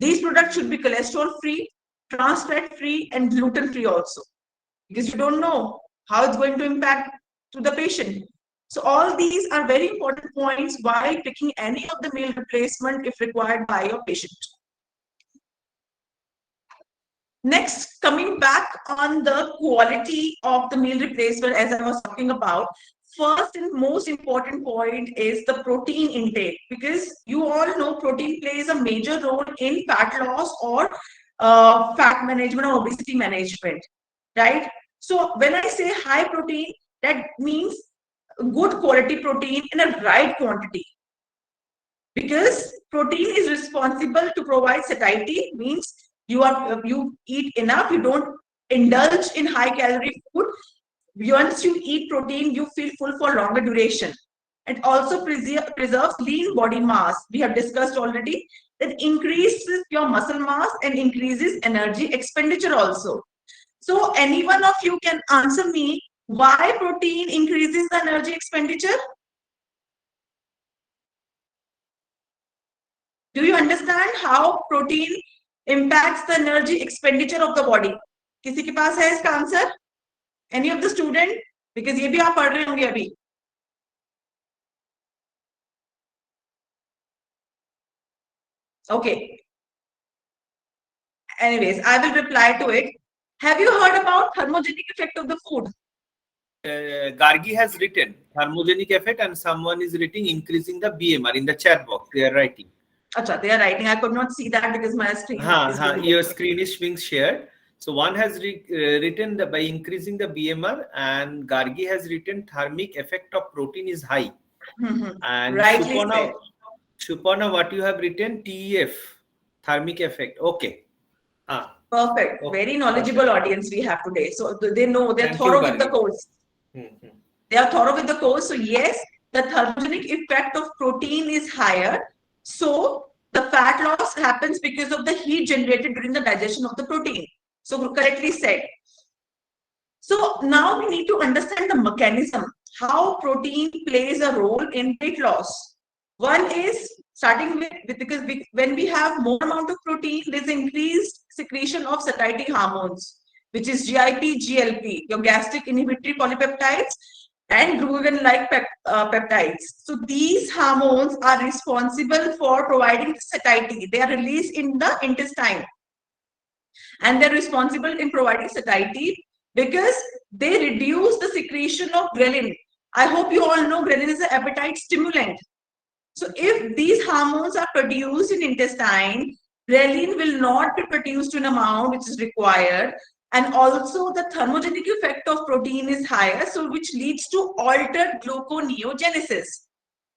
[SPEAKER 2] These products should be cholesterol free, trans fat free, and gluten free also, because you don't know how it's going to impact to the patient. So all these are very important points while picking any of the meal replacement if required by your patient. Next, coming back on the quality of the meal replacement, as I was talking about, first and most important point is the protein intake, because you all know protein plays a major role in fat loss or fat management or obesity management, right? So when I say high protein, that means good quality protein in a right quantity, because protein is responsible to provide satiety, means you eat enough, you don't indulge in high calorie food. Once you eat protein, you feel full for longer duration. It also preserves lean body mass. We have discussed already that increases your muscle mass and increases energy expenditure also. So any one of you can answer me why protein increases the energy expenditure? Do you understand how protein impacts the energy expenditure of the body? किसी के पास है इसका answer? Any of the student? Because ये भी आप पढ़ रहे होंगे अभी. Okay. Anyways, I will reply to it. Have you heard about thermogenic effect of the food?
[SPEAKER 1] Gargi has written thermogenic effect and someone is written increasing the BMR in the chat box. They are writing.
[SPEAKER 2] Acha, they are writing. I could not see that because my screen is
[SPEAKER 1] your screen is being shared. So one has written by increasing the BMR, and Gargi has written thermic effect of protein is high. And Shupana, what you have written? TEF, thermic effect. Okay.
[SPEAKER 2] Perfect. Okay. Very knowledgeable audience we have today. So they know, they're thorough with the course. They are thorough with the course. So yes, the thermogenic effect of protein is higher. So the fat loss happens because of the heat generated during the digestion of the protein. So correctly said. So now we need to understand the mechanism, how protein plays a role in weight loss. One is starting with because when we have more amount of protein, there's increased secretion of satiety hormones, which is GIP, GLP, your gastric inhibitory polypeptides, and glucagon-like peptides. So these hormones are responsible for providing satiety. They are released in the intestine, and they're responsible in providing satiety because they reduce the secretion of ghrelin. I hope you all know ghrelin is an appetite stimulant. So if these hormones are produced in intestine, ghrelin will not be produced in amount which is required. And also the thermogenic effect of protein is higher, so which leads to altered gluconeogenesis.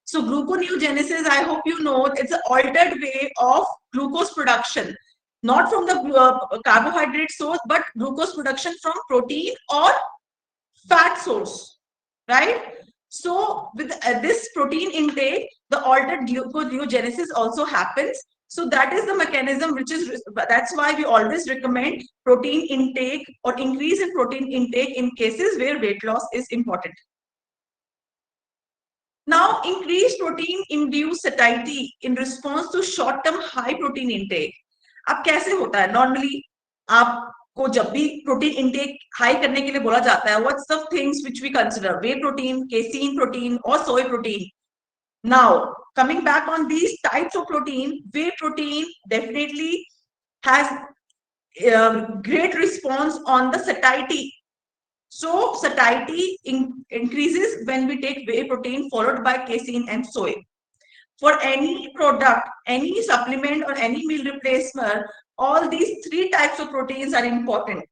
[SPEAKER 2] So gluconeogenesis, I hope you know, it's an altered way of glucose production, not from the carbohydrate source, but glucose production from protein or fat source, right? So with this protein intake, the altered gluconeogenesis also happens. So that is the mechanism which is, that's why we always recommend protein intake or increase in protein intake in cases where weight loss is important. Now, increased protein induced satiety in response to short-term high protein intake. अब कैसे होता है? Normally, आपको जब भी protein intake high करने के लिए बोला जाता है, what's the things which we consider? Whey protein, casein protein, or soy protein. Now, coming back on these types of protein, whey protein definitely has great response on the satiety. So satiety increases when we take whey protein followed by casein and soy. For any product, any supplement or any meal replacement, all these three types of proteins are important.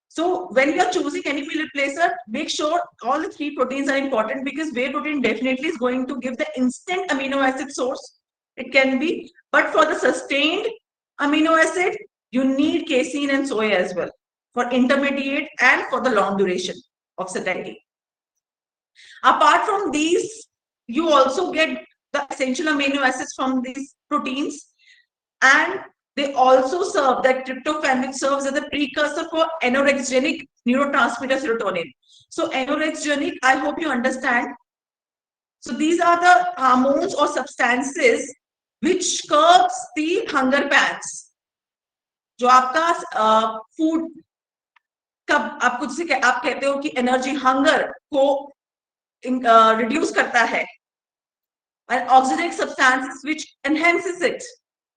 [SPEAKER 2] So when you are choosing any meal replacer, make sure all the three proteins are important because whey protein definitely is going to give the instant amino acid source. It can be, but for the sustained amino acid, you need casein and soy as well for intermediate and for the long duration of satiety. Apart from these, you also get the essential amino acids from these proteins, and they also serve that tryptophan, which serves as a precursor for anorexigenic neurotransmitter serotonin. So anorexigenic, I hope you understand. So these are the hormones or substances which curbs the hunger pangs. जो आपका food कब आप कुछ से आप कहते हो कि एनर्जी हंगर को रिड्यूस करता है, and oxidate substances which enhances it.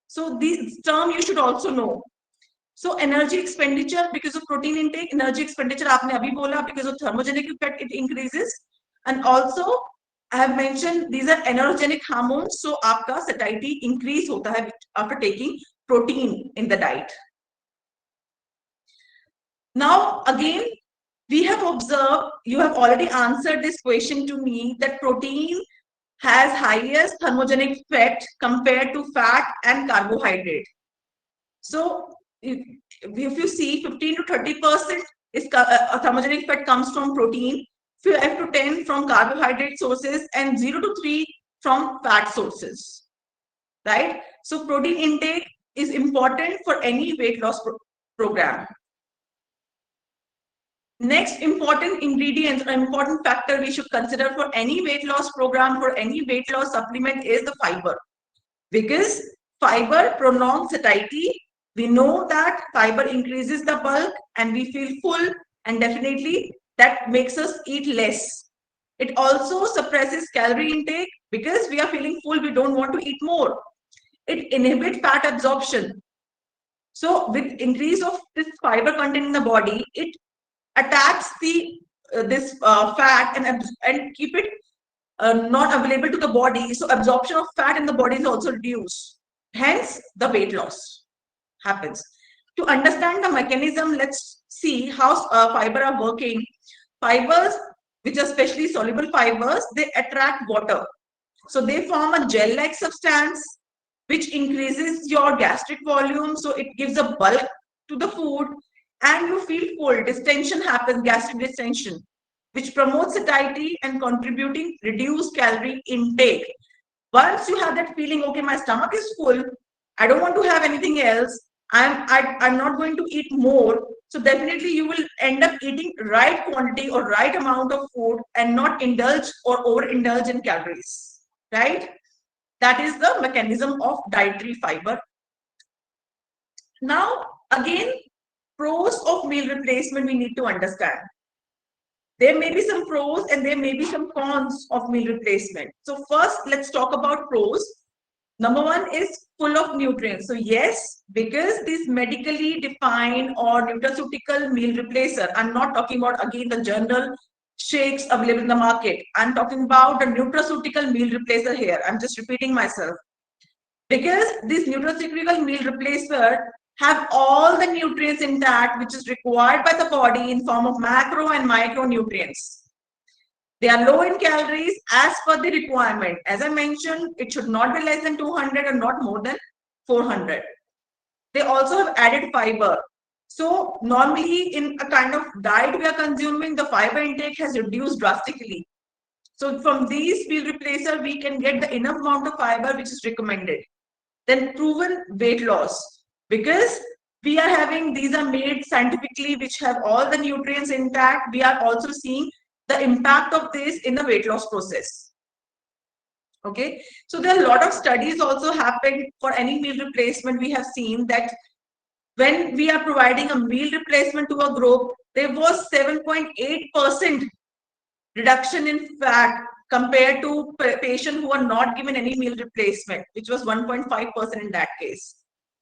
[SPEAKER 2] So this term you should also know. So energy expenditure because of protein intake, energy expenditure आपने अभी बोला because of thermogenic effect it increases, and also I have mentioned these are energenic hormones. So आपका satiety increase होता है after taking protein in the diet. Now again, we have observed, you have already answered this question to me, that protein has highest thermogenic effect compared to fat and carbohydrate. So if you see 15 to 30% is thermogenic effect comes from protein, 5 to 10 from carbohydrate sources, and 0 to 3 from fat sources, right? So protein intake is important for any weight loss program. Next important ingredient or important factor we should consider for any weight loss program, for any weight loss supplement is the fiber. Because fiber prolongs satiety. We know that fiber increases the bulk and we feel full, and definitely that makes us eat less. It also suppresses calorie intake because we are feeling full, we don't want to eat more. It inhibits fat absorption. So with increase of this fiber content in the body, it attacks the this fat and keep it not available to the body. So absorption of fat in the body is also reduced. Hence, the weight loss happens. To understand the mechanism, let's see how fiber are working. Fibers, which are specially soluble fibers, they attract water. So they form a gel-like substance which increases your gastric volume. So it gives a bulk to the food and you feel full. Distension happens, gastric distension, which promotes satiety and contributing reduced calorie intake. Once you have that feeling, okay, my stomach is full, I don't want to have anything else, I'm not going to eat more. So definitely you will end up eating right quantity or right amount of food and not indulge or overindulge in calories, right? That is the mechanism of dietary fiber. Now, again, pros of meal replacement we need to understand. There may be some pros and there may be some cons of meal replacement. So first, let's talk about pros. Number one is full of nutrients. So yes, because this medically defined or nutraceutical meal replacer, I'm not talking about again the general shakes available in the market. I'm talking about the nutraceutical meal replacer here. I'm just repeating myself. Because this nutraceutical meal replacer have all the nutrients intact which is required by the body in form of macro and micronutrients. They are low in calories as per the requirement. As I mentioned, it should not be less than 200 and not more than 400. They also have added fiber. So normally in a kind of diet we are consuming, the fiber intake has reduced drastically. So from these meal replacer, we can get the enough amount of fiber which is recommended. Then proven weight loss, because we are having, these are made scientifically which have all the nutrients intact. We are also seeing the impact of this in the weight loss process. Okay, so there are a lot of studies also happened for any meal replacement. We have seen that when we are providing a meal replacement to a group, there was 7.8% reduction in fat compared to patients who are not given any meal replacement, which was 1.5% in that case.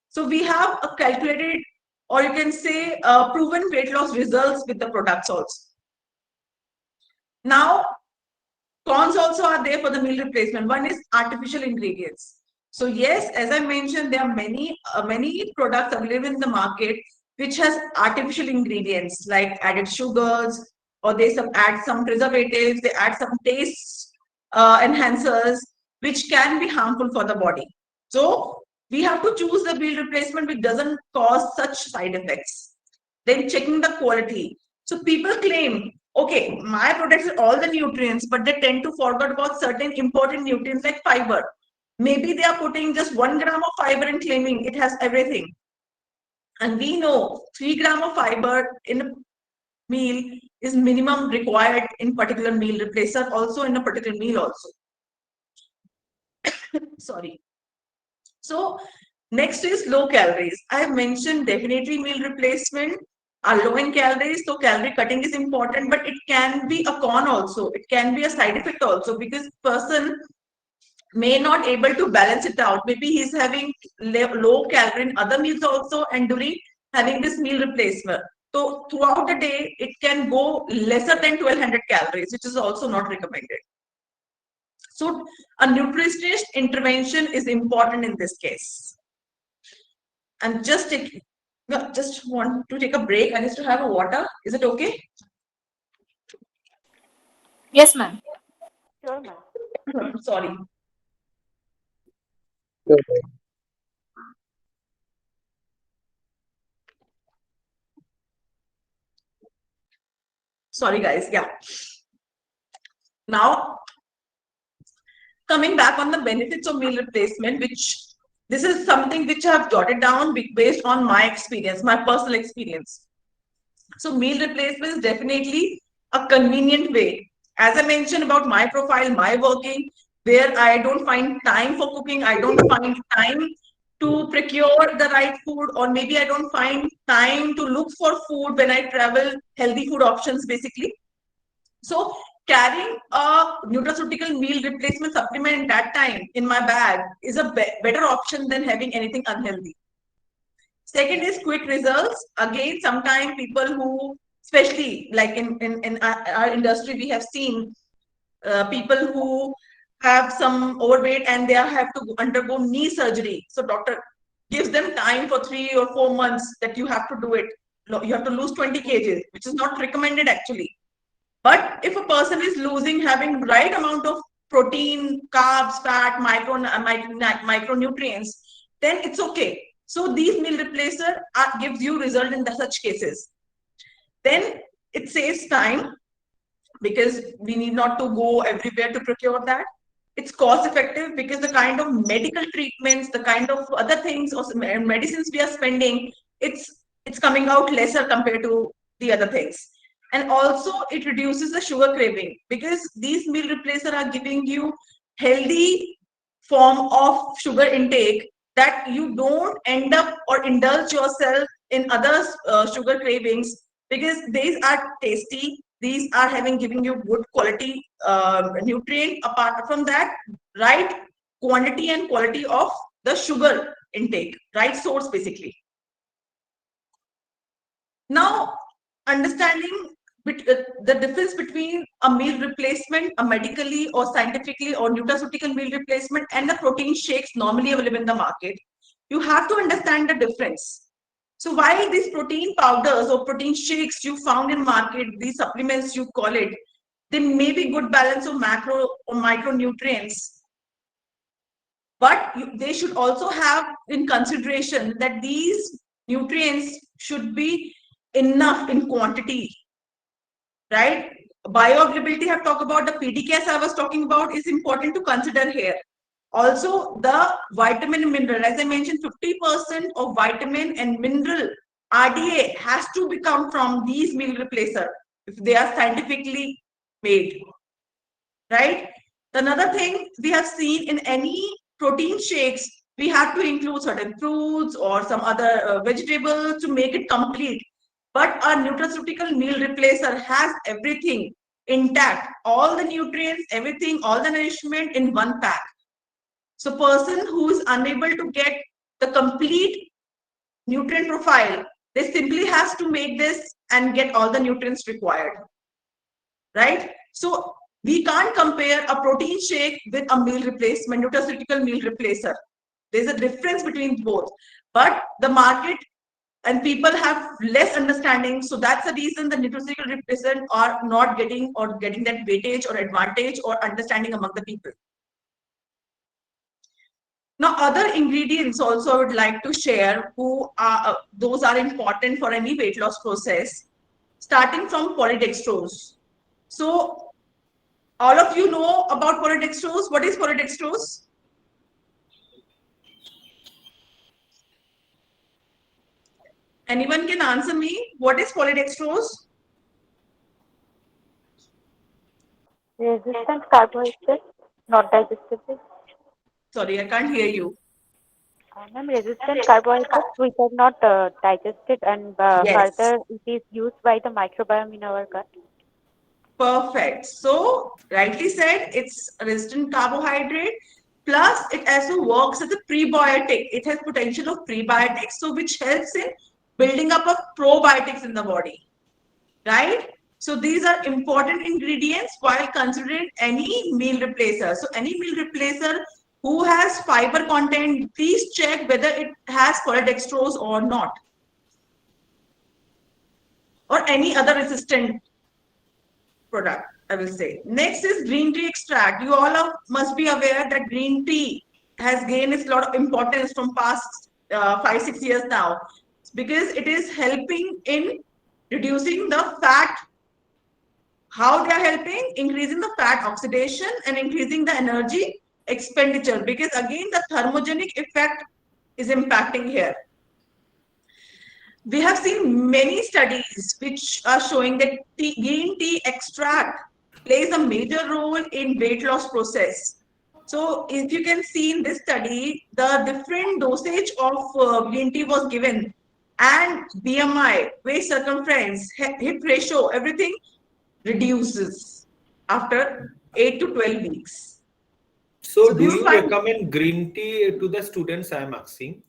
[SPEAKER 2] So we have a calculated, or you can say proven weight loss results with the products also. Now, cons also are there for the meal replacement. One is artificial ingredients. So yes, as I mentioned, there are many products available in the market which has artificial ingredients like added sugars, or they add some preservatives, they add some taste enhancers, which can be harmful for the body. So we have to choose the meal replacement which doesn't cause such side effects. Then checking the quality. So people claim, okay, my products are all the nutrients, but they tend to forget about certain important nutrients like fiber. Maybe they are putting just 1 gram of fiber and claiming it has everything. And we know 3 gram of fiber in a meal is minimum required in particular meal replacer, also in a particular meal also. Sorry. So next is low calories. I have mentioned definitely meal replacement are low in calories, so calorie cutting is important, but it can be a con also. It can be a side effect also, because person may not able to balance it out. Maybe he's having low calorie in other meals also, and during having this meal replacement, so throughout the day it can go lesser than 1200 calories, which is also not recommended. So a nutritionist intervention is important in this case. And just want to take a break. I need to have a water. Is it okay?
[SPEAKER 8] Yes, ma'am.
[SPEAKER 3] Sure, ma'am.
[SPEAKER 2] Sorry. Sorry, guys. Yeah. Now, coming back on the benefits of meal replacement, which this is something which I have jotted down based on my experience, my personal experience. So meal replacement is definitely a convenient way. As I mentioned about my profile, my working, where I don't find time for cooking, I don't find time to procure the right food, or maybe I don't find time to look for food when I travel, healthy food options basically. So carrying a nutraceutical meal replacement supplement that time in my bag is a better option than having anything unhealthy. Second is quick results. Again, sometimes people who, especially like in our industry, we have seen people who have some overweight and they have to undergo knee surgery. So doctor gives them time for 3 or 4 months that you have to do it. You have to lose 20 kgs, which is not recommended actually. But if a person is losing, having right amount of protein, carbs, fat, micronutrients, then it's okay. So these meal replacer gives you result in such cases. Then it saves time because we need not to go everywhere to procure that. It's cost effective because the kind of medical treatments, the kind of other things or medicines we are spending, it's coming out lesser compared to the other things. And also it reduces the sugar craving because these meal replacer are giving you healthy form of sugar intake that you don't end up or indulge yourself in other sugar cravings because these are tasty, these are giving you good quality nutrient. Apart from that, right quantity and quality of the sugar intake, right source basically. Now, understanding the difference between a meal replacement, a medically or scientifically or nutraceutical meal replacement, and the protein shakes normally available in the market, you have to understand the difference. So while these protein powders or protein shakes you found in market, these supplements you call it, they may be good balance of macro or micronutrients, but they should also have in consideration that these nutrients should be enough in quantity, right? Bioavailability I have talked about, the PDKs I was talking about is important to consider here. Also, the vitamin and mineral, as I mentioned, 50% of vitamin and mineral RDA has to become from these meal replacer if they are scientifically made, right? Another thing we have seen in any protein shakes, we have to include certain fruits or some other vegetables to make it complete. But our nutraceutical meal replacer has everything intact, all the nutrients, everything, all the nourishment in one pack. So person who is unable to get the complete nutrient profile, they simply has to make this and get all the nutrients required, right? So we can't compare a protein shake with a meal replacement, nutraceutical meal replacer. There's a difference between both, but the market and people have less understanding. So that's the reason the nutraceutical replacement are not getting that weightage or advantage or understanding among the people. Now, other ingredients also I would like to share who are those are important for any weight loss process, starting from polydextrose. So all of you know about polydextrose. What is polydextrose? Anyone can answer me? What is polydextrose?
[SPEAKER 3] Resistant carbohydrate, not digestible.
[SPEAKER 2] Sorry, I can't hear you.
[SPEAKER 3] Ma'am, resistant carbohydrates which are not digested and
[SPEAKER 2] Yes.
[SPEAKER 3] further it is used by the microbiome in our gut.
[SPEAKER 2] Perfect. So, rightly said, it's resistant carbohydrate. Plus, it also works as a prebiotic. It has potential of prebiotics, so which helps in building up of probiotics in the body, right? So these are important ingredients while considering any meal replacer. So any meal replacer who has fiber content, please check whether it has polydextrose or not, or any other resistant product, I will say. Next is green tea extract. You all must be aware that green tea has gained a lot of importance from past 5-6 years now, because it is helping in reducing the fat. How they are helping? Increasing the fat oxidation and increasing the energy expenditure, because again the thermogenic effect is impacting here. we have seen many studies which are showing that green tea extract plays a major role in weight loss process. So if you can see in this study, the different dosage of green tea was given, and BMI, waist circumference, hip ratio, everything reduces after 8 to 12 weeks.
[SPEAKER 1] So,
[SPEAKER 2] So do
[SPEAKER 1] do
[SPEAKER 2] you
[SPEAKER 1] you
[SPEAKER 2] find?
[SPEAKER 1] recommend green tea to the students? I am asking.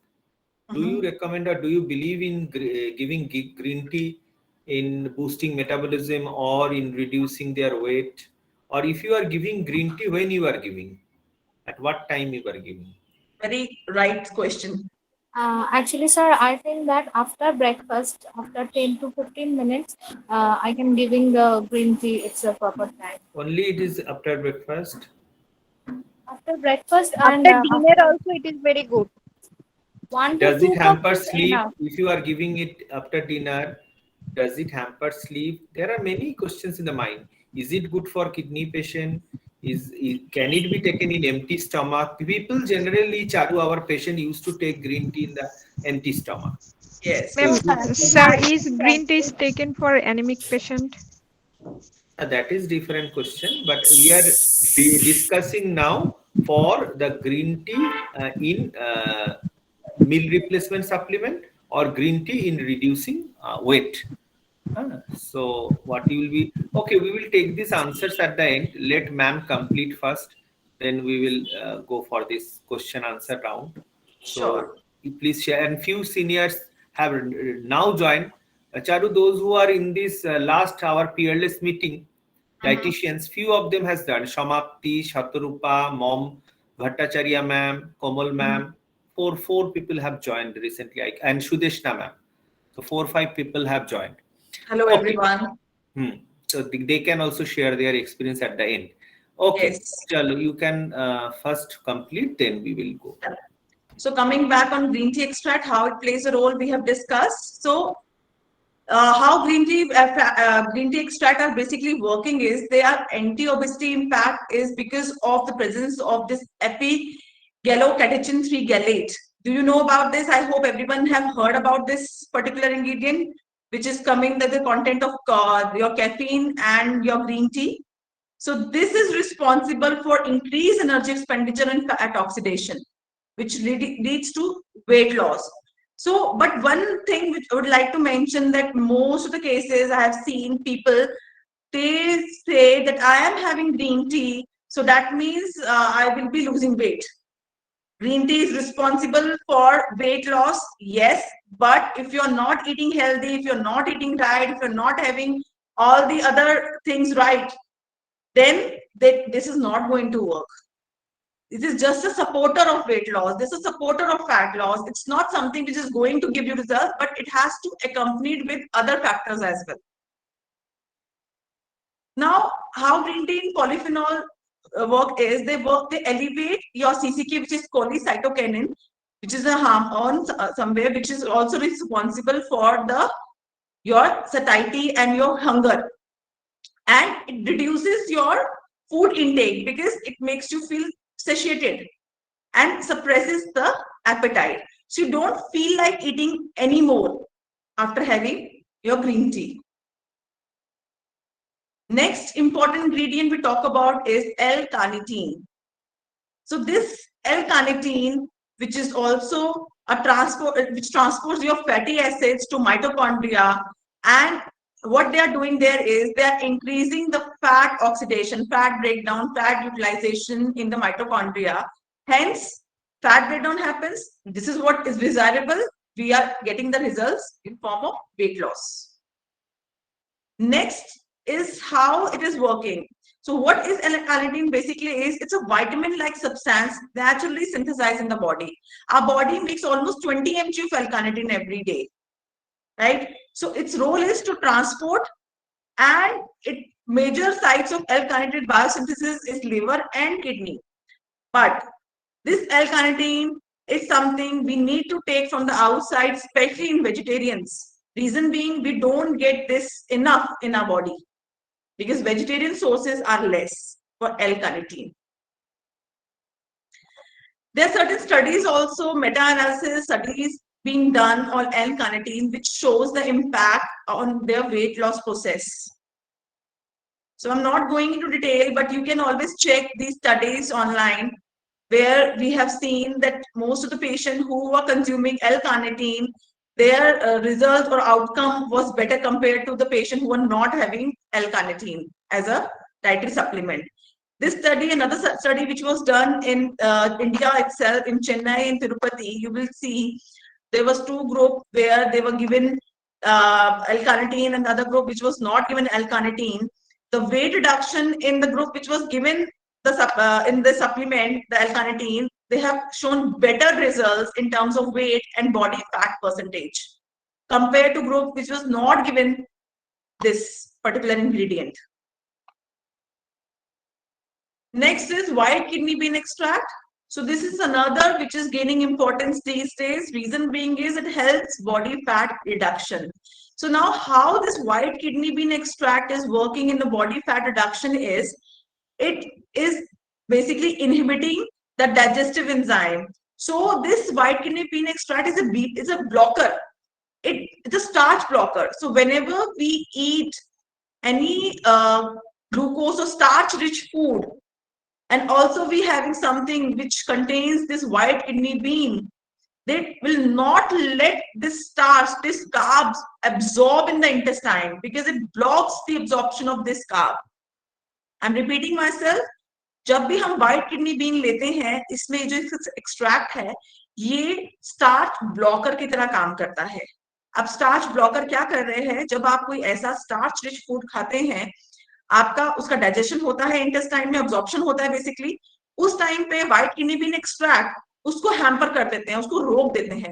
[SPEAKER 1] Do you recommend or do you believe in giving green tea in boosting metabolism or in reducing their weight? Or if you are giving green tea, when you are giving? At what time you are giving?
[SPEAKER 2] Very right question.
[SPEAKER 5] Actually, sir, I think that after breakfast, after 10 to 15 minutes, I can giving the green tea. It's a proper time.
[SPEAKER 1] Only it is after breakfast.
[SPEAKER 5] After breakfast and
[SPEAKER 6] After dinner
[SPEAKER 5] after
[SPEAKER 6] also it is very good.
[SPEAKER 5] 1 to
[SPEAKER 1] Does it
[SPEAKER 5] 2 cups
[SPEAKER 1] hamper
[SPEAKER 5] is
[SPEAKER 1] sleep
[SPEAKER 5] enough.
[SPEAKER 1] if you are giving it after dinner? Does it hamper sleep? There are many questions in the mind. Is it good for kidney patient? Can it be taken in empty stomach? People generally, Charu, our patient used to take green tea in the empty stomach.
[SPEAKER 2] Yes.
[SPEAKER 6] Ma'am,
[SPEAKER 1] So
[SPEAKER 5] Actually,
[SPEAKER 6] sir,
[SPEAKER 5] I
[SPEAKER 6] is
[SPEAKER 5] think that
[SPEAKER 6] green tea is taken for anemic patient?
[SPEAKER 1] that is different question, but we are discussing now for the green tea in meal replacement supplement or green tea in reducing weight. So what you will be okay? We will take these answers at the end. Let ma'am complete first, then we will go for this question answer round. So
[SPEAKER 2] Sure.
[SPEAKER 1] you please share. And few seniors have now joined. Charu, those who are in this last our peerless meeting, dietitians, few of them has done. Shamapti, Shatarupa, Mom, Bhattacharya ma'am, Komal ma'am. Four people have joined recently, and Shudeshna ma'am. So 4 5 people have joined.
[SPEAKER 2] Hello,
[SPEAKER 1] Okay.
[SPEAKER 2] everyone.
[SPEAKER 1] So they can also share their experience at the end. Okay.
[SPEAKER 2] Yes.
[SPEAKER 1] Chalo, you can first complete, then we will go.
[SPEAKER 2] So coming back on green tea extract, how it plays a role, we have discussed. So how green tea extract are basically working is they are anti-obesity impact is because of the presence of this epigallocatechin 3 gallate. Do you know about this? I hope everyone have heard about this particular ingredient, which is coming that the content of your caffeine and your green tea. So this is responsible for increased energy expenditure and fat oxidation, which leads to weight loss. So, but one thing which I would like to mention that most of the cases I have seen people, they say that I am having green tea, so that means I will be losing weight. Green tea is responsible for weight loss, yes, but if you're not eating healthy, if you're not eating right, if you're not having all the other things right, then this is not going to work. This is just a supporter of weight loss. This is a supporter of fat loss. It's not something which is going to give you results, but it has to accompanied with other factors as well. Now, how green tea and polyphenol work is they elevate your CCK, which is cholecytokinin, which is a hormone somewhere, which is also responsible for your satiety and your hunger, and it reduces your food intake because it makes you feel satiated and suppresses the appetite. So you don't feel like eating anymore after having your green tea. Next important ingredient we talk about is L-Carnitine. So this L-Carnitine, which is also which transports your fatty acids to mitochondria, and what they are doing there is they are increasing the fat oxidation, fat breakdown, fat utilization in the mitochondria. Hence, fat breakdown happens. This is what is desirable. We are getting the results in form of weight loss. Next is how it is working. So what is L-carnitine basically is, it's a vitamin-like substance naturally synthesized in the body. Our body makes almost 20 mg of L-carnitine every day, right? So its role is to transport, and it major sites of L-carnitine biosynthesis is liver and kidney. But this L-carnitine is something we need to take from the outside, especially in vegetarians. Reason being, we don't get this enough in our body because vegetarian sources are less for L-carnitine. There are certain studies also, meta-analysis studies, being done on L-Carnitine, which shows the impact on their weight loss process. So I'm not going into detail, but you can always check these studies online, where we have seen that most of the patients who were consuming L-Carnitine, their result or outcome was better compared to the patient who were not having L-Carnitine as a dietary supplement. This study, another study which was done in India itself, in Chennai and Tirupati, you will see there was two groups where they were given L-Carnitine and another group which was not given L-Carnitine. The weight reduction in the group which was given in the supplement, the L-Carnitine, they have shown better results in terms of weight and body fat percentage compared to group which was not given this particular ingredient. Next is white kidney bean extract. So this is another which is gaining importance these days. Reason being is it helps body fat reduction. So now how this white kidney bean extract is working in the body fat reduction is, it is basically inhibiting the digestive enzyme. So this white kidney bean extract is a blocker. It's a starch blocker. So whenever we eat any glucose or starch rich food, and also we having something which contains this white kidney bean, they will not let this starch, this carbs absorb in the intestine, because it blocks the absorption of this carb. I'm repeating myself. जब भी हम white kidney bean लेते हैं, इसमें जो extract है, ये starch blocker की तरह काम करता है. अब starch blocker क्या कर रहे हैं? जब आप कोई ऐसा starch rich food खाते हैं, आपका उसका डाइजेशन होता है, इंटेस्टाइन में अब्जॉर्प्शन होता है बेसिकली, उस टाइम पे व्हाइट किडनी बीन एक्सट्रैक्ट उसको हैम्पर कर देते हैं, उसको रोक देते हैं.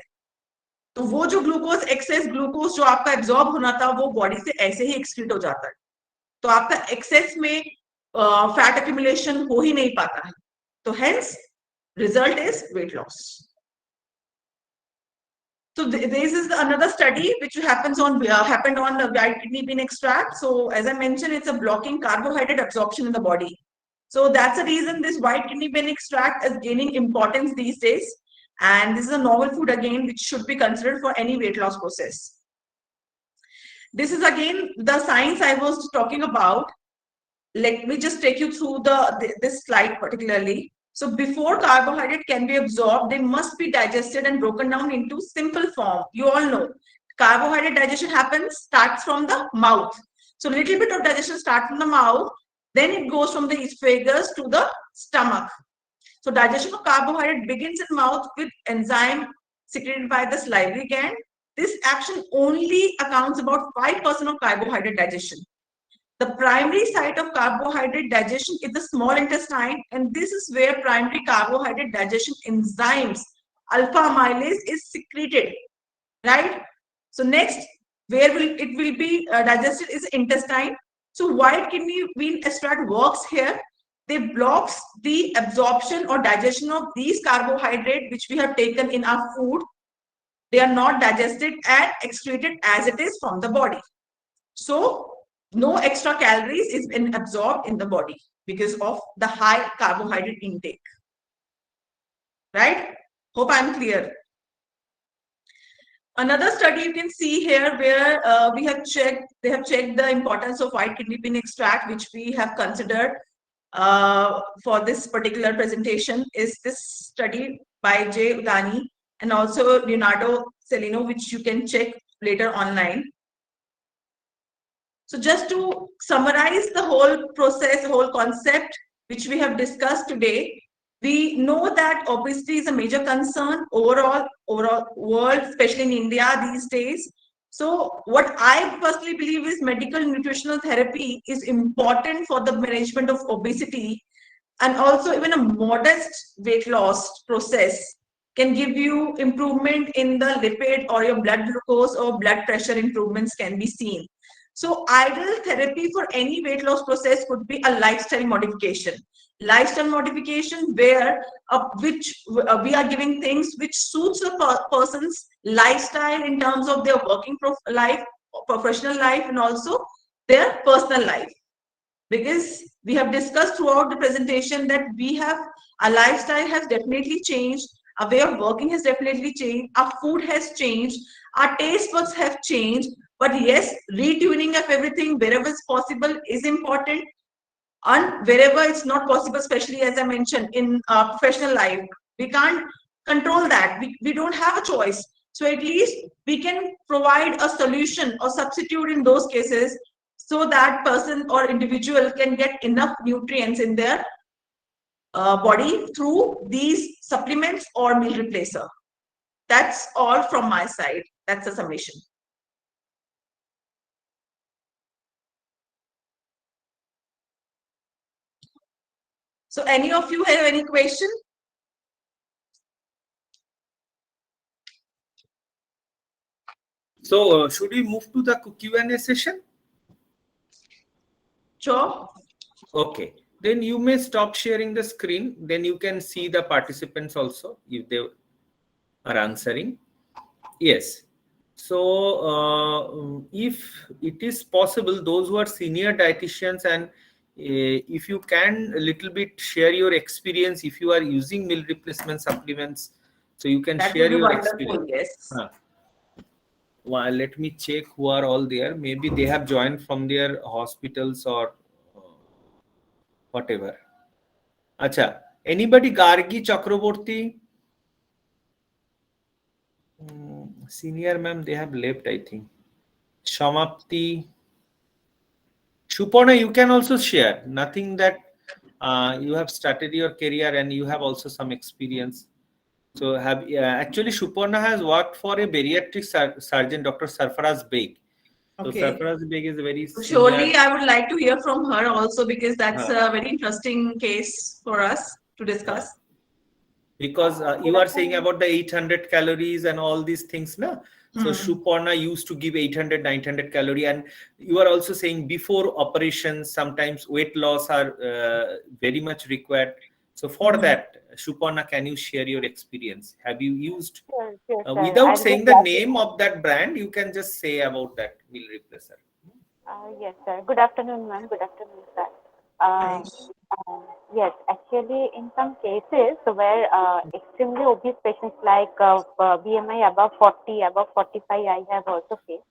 [SPEAKER 2] तो वो जो ग्लूकोज, एक्सेस ग्लूकोज जो आपका एब्जॉर्ब होना था, वो बॉडी से ऐसे ही एक्सक्रीट हो जाता है. तो आपका एक्सेस में फैट एक्यूमुलेशन हो ही नहीं पाता है. तो hence result is weight loss. So this is another study which happened on the white kidney bean extract. So as I mentioned, it's a blocking carbohydrate absorption in the body. So that's the reason this white kidney bean extract is gaining importance these days. And this is a novel food again, which should be considered for any weight loss process. This is again the science I was talking about. Let me just take you through this slide particularly. So before carbohydrate can be absorbed, they must be digested and broken down into simple form. You all know carbohydrate digestion starts from the mouth. So a little bit of digestion starts from the mouth, then it goes from the esophagus to the stomach. So digestion of carbohydrate begins in mouth with enzyme secreted by the salivary gland. This action only accounts about 5% of carbohydrate digestion. The primary site of carbohydrate digestion is the small intestine, and this is where primary carbohydrate digestion enzymes, alpha amylase, is secreted, right? So next, where it will be digested is intestine. So white kidney bean extract works here. They blocks the absorption or digestion of these carbohydrates which we have taken in our food. They are not digested and excreted as it is from the body. So no extra calories is been absorbed in the body because of the high carbohydrate intake. Right? Hope I'm clear. Another study you can see here where they have checked the importance of white kidney bean extract, which we have considered for this particular presentation, is this study by J. Udani and also Leonardo Celino, which you can check later online. So just to summarize the whole process, whole concept which we have discussed today, we know that obesity is a major concern overall world, especially in India these days. So what I personally believe is medical nutritional therapy is important for the management of obesity, and also even a modest weight loss process can give you improvement in the lipid or your blood glucose or blood pressure improvements can be seen. So ideal therapy for any weight loss process could be a lifestyle modification. Lifestyle modification where we are giving things which suits the person's lifestyle in terms of their working life, professional life, and also their personal life. Because we have discussed throughout the presentation that our lifestyle has definitely changed. Our way of working has definitely changed. Our food has changed. Our taste buds have changed. But yes, retuning of everything wherever it's possible is important. And wherever it's not possible, especially as I mentioned in professional life, we can't control that. We don't have a choice. So at least we can provide a solution or substitute in those cases so that person or individual can get enough nutrients in their body through these supplements or meal replacer. That's all from my side. That's the summation. So any of you have any question?
[SPEAKER 1] So should we move to the Q&A session?
[SPEAKER 2] Sure.
[SPEAKER 1] Okay. Then you may stop sharing the screen. Then you can see the participants also if they are answering. Yes. So if it is possible, those who are senior dietitians, and if you can a little bit share your experience if you are using meal replacement supplements, so you can
[SPEAKER 2] That
[SPEAKER 1] share
[SPEAKER 2] would be
[SPEAKER 1] your
[SPEAKER 2] wonderful,
[SPEAKER 1] experience.
[SPEAKER 2] yes.
[SPEAKER 1] Well, let me check who are all there. Maybe they have joined from their hospitals or whatever. Acha, anybody? Gargi Chakraborty? Senior ma'am, they have left, I think. Shamapti. Shupona, you can also share. Nothing that you have started your career and you have also some experience. So have actually Shupona has worked for a bariatric surgeon, Dr. Sarfaraz Beg. So
[SPEAKER 2] Okay.
[SPEAKER 1] Sarfaraz Beg is a very senior.
[SPEAKER 2] Surely I would like to hear from her also, because that's a very interesting case for us to discuss.
[SPEAKER 1] Because you are saying about the 800 calories and all these things, na? So Shupona used to give 800, 900 calorie, and you are also saying before operations, sometimes weight loss are very much required. So for that, Shupona, can you share your experience? Have you used,
[SPEAKER 3] Sure, sir.
[SPEAKER 1] without
[SPEAKER 3] I'll
[SPEAKER 1] saying
[SPEAKER 3] be
[SPEAKER 1] the
[SPEAKER 3] glad to
[SPEAKER 1] name
[SPEAKER 3] share.
[SPEAKER 1] of that brand, you can just say about that meal replacer.
[SPEAKER 3] Yes, sir. Good afternoon, ma'am. Good afternoon, sir. Yes, actually, in some cases where extremely obese patients like BMI above 40, above 45, I have also faced.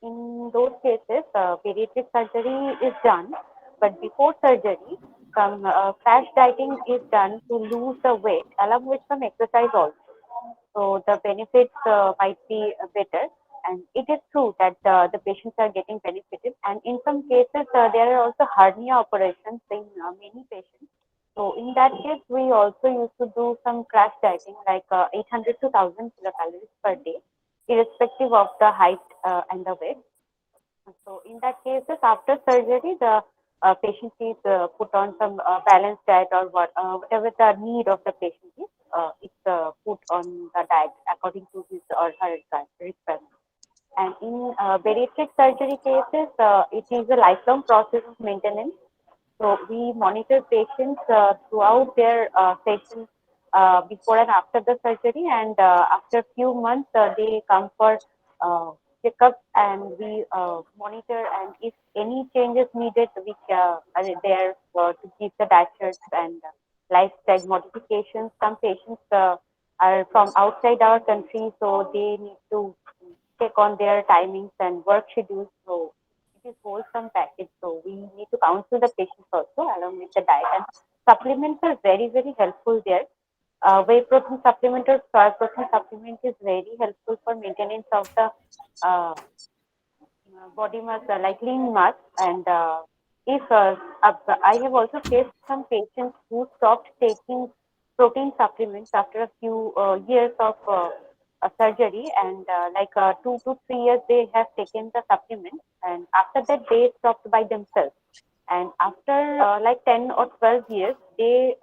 [SPEAKER 3] In those cases, bariatric surgery is done, but before surgery, some crash dieting is done to lose the weight along with some exercise also. So the benefits might be better, and it is true that the patients are getting benefited. And in some cases, there are also hernia operations in many patients. So in that case, we also used to do some crash dieting, like 800 to 1000 kilocalories per day, irrespective of the height and the weight. So in that cases, after surgery, the patient is put on some balanced diet or whatever the need of the patient is. It's put on the diet according to his or her requirement. And in bariatric surgery cases, it is a lifelong process of maintenance. So we monitor patients throughout their session before and after the surgery, and after a few months, they come for checkups, and we monitor. And if any changes needed, we are there to give the diet charts and lifestyle modifications. Some patients are from outside our country, so they need to check on their timings and work schedules. So it is wholesome package. So we need to counsel the patients also along with the diet, and supplements are very, very helpful there. Whey protein supplement or soy protein supplement is very helpful for maintenance of the uh, body mass, like lean mass. And if I have also faced some patients who stopped taking protein supplements after a few years of surgery, and 2 to 3 years they have taken the supplement, and after that they stopped by themselves. And after like 10 or 12 years, they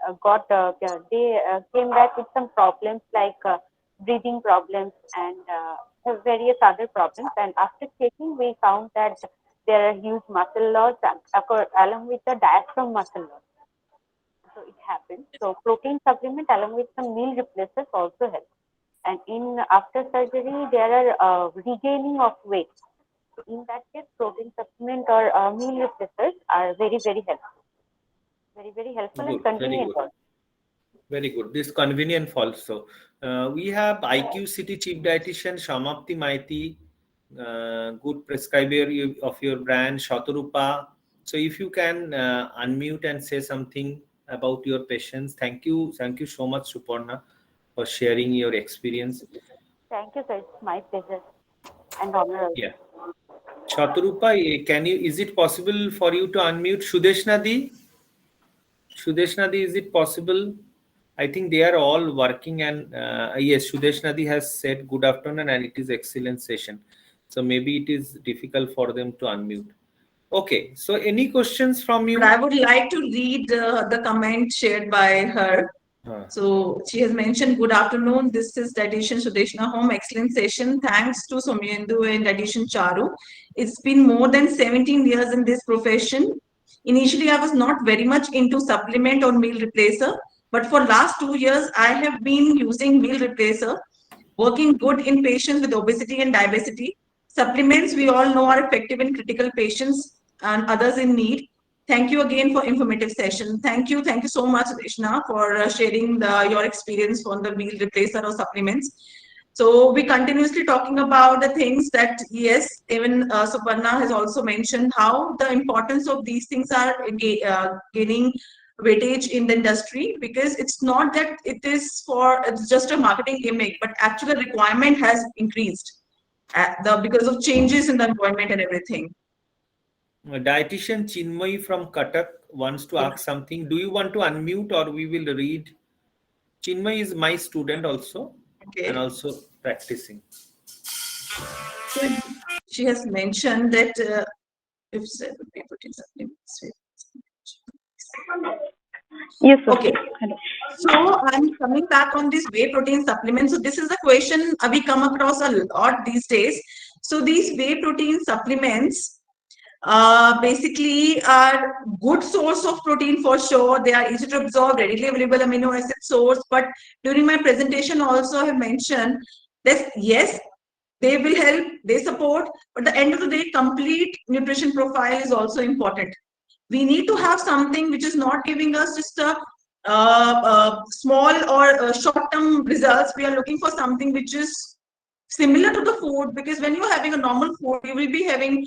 [SPEAKER 3] came back with some problems like breathing problems and various other problems. And after checking, we found that there are huge muscle loss along with the diaphragm muscle loss. So it happens. So protein supplement along with some meal replacers also help. And in after surgery, there are regaining of weight. So in that case, protein supplement or meal replacers are very, very helpful. Very, very helpful and
[SPEAKER 1] Good, very
[SPEAKER 3] convenient
[SPEAKER 1] good.
[SPEAKER 3] also.
[SPEAKER 1] Very good. This convenient also. We have IQ City Chief Dietitian Shamapti Maiti, good prescriber of your brand, Shatarupa. So if you can unmute and say something about your patients. Thank you so much, Suparna, for sharing your experience.
[SPEAKER 3] Thank you, sir. It's my pleasure and honor.
[SPEAKER 1] Yeah. Shatarupa, is it possible for you to unmute Sudeshnadi? Sudeshnadi, is it possible? I think they are all working, and yes, Sudeshnadi has said good afternoon and it is excellent session. So maybe it is difficult for them to unmute. Okay, so any questions from you?
[SPEAKER 2] But I would like to read the comment shared by her. So she has mentioned, good afternoon. This is Dietitian Sudeshna Home. Excellent session. Thanks to Somyendu and Dietitian Charu. It's been more than 17 years in this profession. Initially, I was not very much into supplement or meal replacer. But for last 2 years, I have been using meal replacer, working good in patients with obesity and diabetes. Supplements, we all know, are effective in critical patients and others in need. Thank you again for informative session. Thank you so much, Rishna, for sharing your experience on the meal replacer or supplements. So we continuously talking about the things that, yes, even Suparna has also mentioned how the importance of these things are gaining weightage in the industry, because it's not that it's just a marketing gimmick, but actual requirement has increased because of changes in the environment and everything.
[SPEAKER 1] Dietitian Chinmay from Cuttack wants to ask something. Do you want to unmute or we will read? Chinmay is my student also, and also practicing.
[SPEAKER 2] So she has mentioned that if we put in supplements.
[SPEAKER 3] Yes, sir.
[SPEAKER 2] Okay. So I'm coming back on this whey protein supplements. So this is a question we come across a lot these days. So these whey protein supplements basically are good source of protein for sure. They are easy to absorb, readily available amino acid source. But during my presentation also I have mentioned that yes, they will help, they support, but at the end of the day, complete nutrition profile is also important. We need to have something which is not giving us just a small or short-term results. We are looking for something which is similar to the food, because when you're having a normal food, you will be having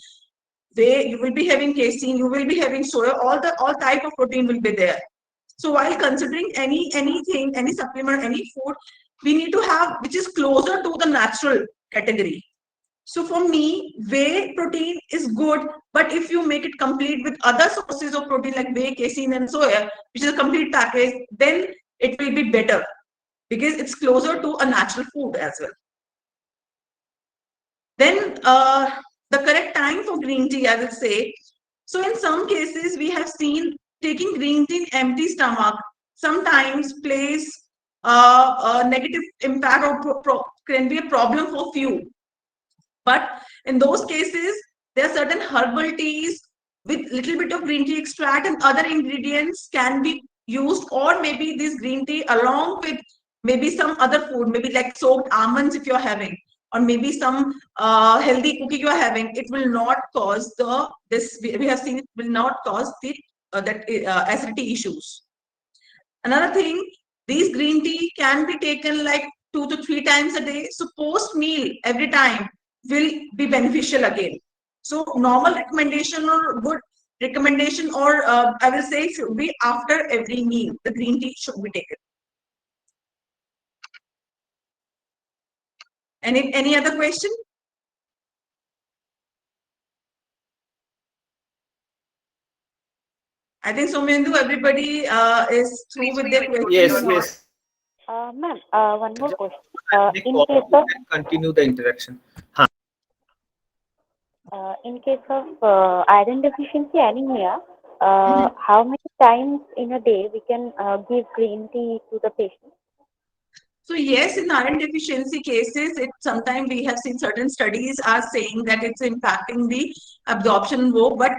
[SPEAKER 2] whey, you will be having casein, you will be having soya, all type of protein will be there. So while considering anything, any supplement, any food, we need to have which is closer to the natural category. So for me, whey protein is good, but if you make it complete with other sources of protein like whey, casein, and soya, which is a complete package, then it will be better because it's closer to a natural food as well. Then the correct time for green tea, I will say. So in some cases, we have seen taking green tea in empty stomach sometimes plays a negative impact or can be a problem for few. But in those cases, there are certain herbal teas with little bit of green tea extract and other ingredients can be used, or maybe this green tea along with maybe some other food, maybe like soaked almonds if you're having, or maybe some healthy cookie you are having. It will not cause we have seen it will not cause the acidity issues. Another thing, these green tea can be taken like 2 to 3 times a day. So post meal every time will be beneficial again. So normal recommendation or good recommendation, or I will say should be after every meal, the green tea should be taken. Any other question? I think Somyendu, everybody is through with their questions.
[SPEAKER 1] Yes.
[SPEAKER 3] Ma'am, one more question.
[SPEAKER 1] Continue the interaction.
[SPEAKER 3] In case of iron deficiency anemia, how many times in a day we can give green tea to the patient?
[SPEAKER 2] So yes, in iron deficiency cases, sometimes we have seen certain studies are saying that it's impacting the absorption work, but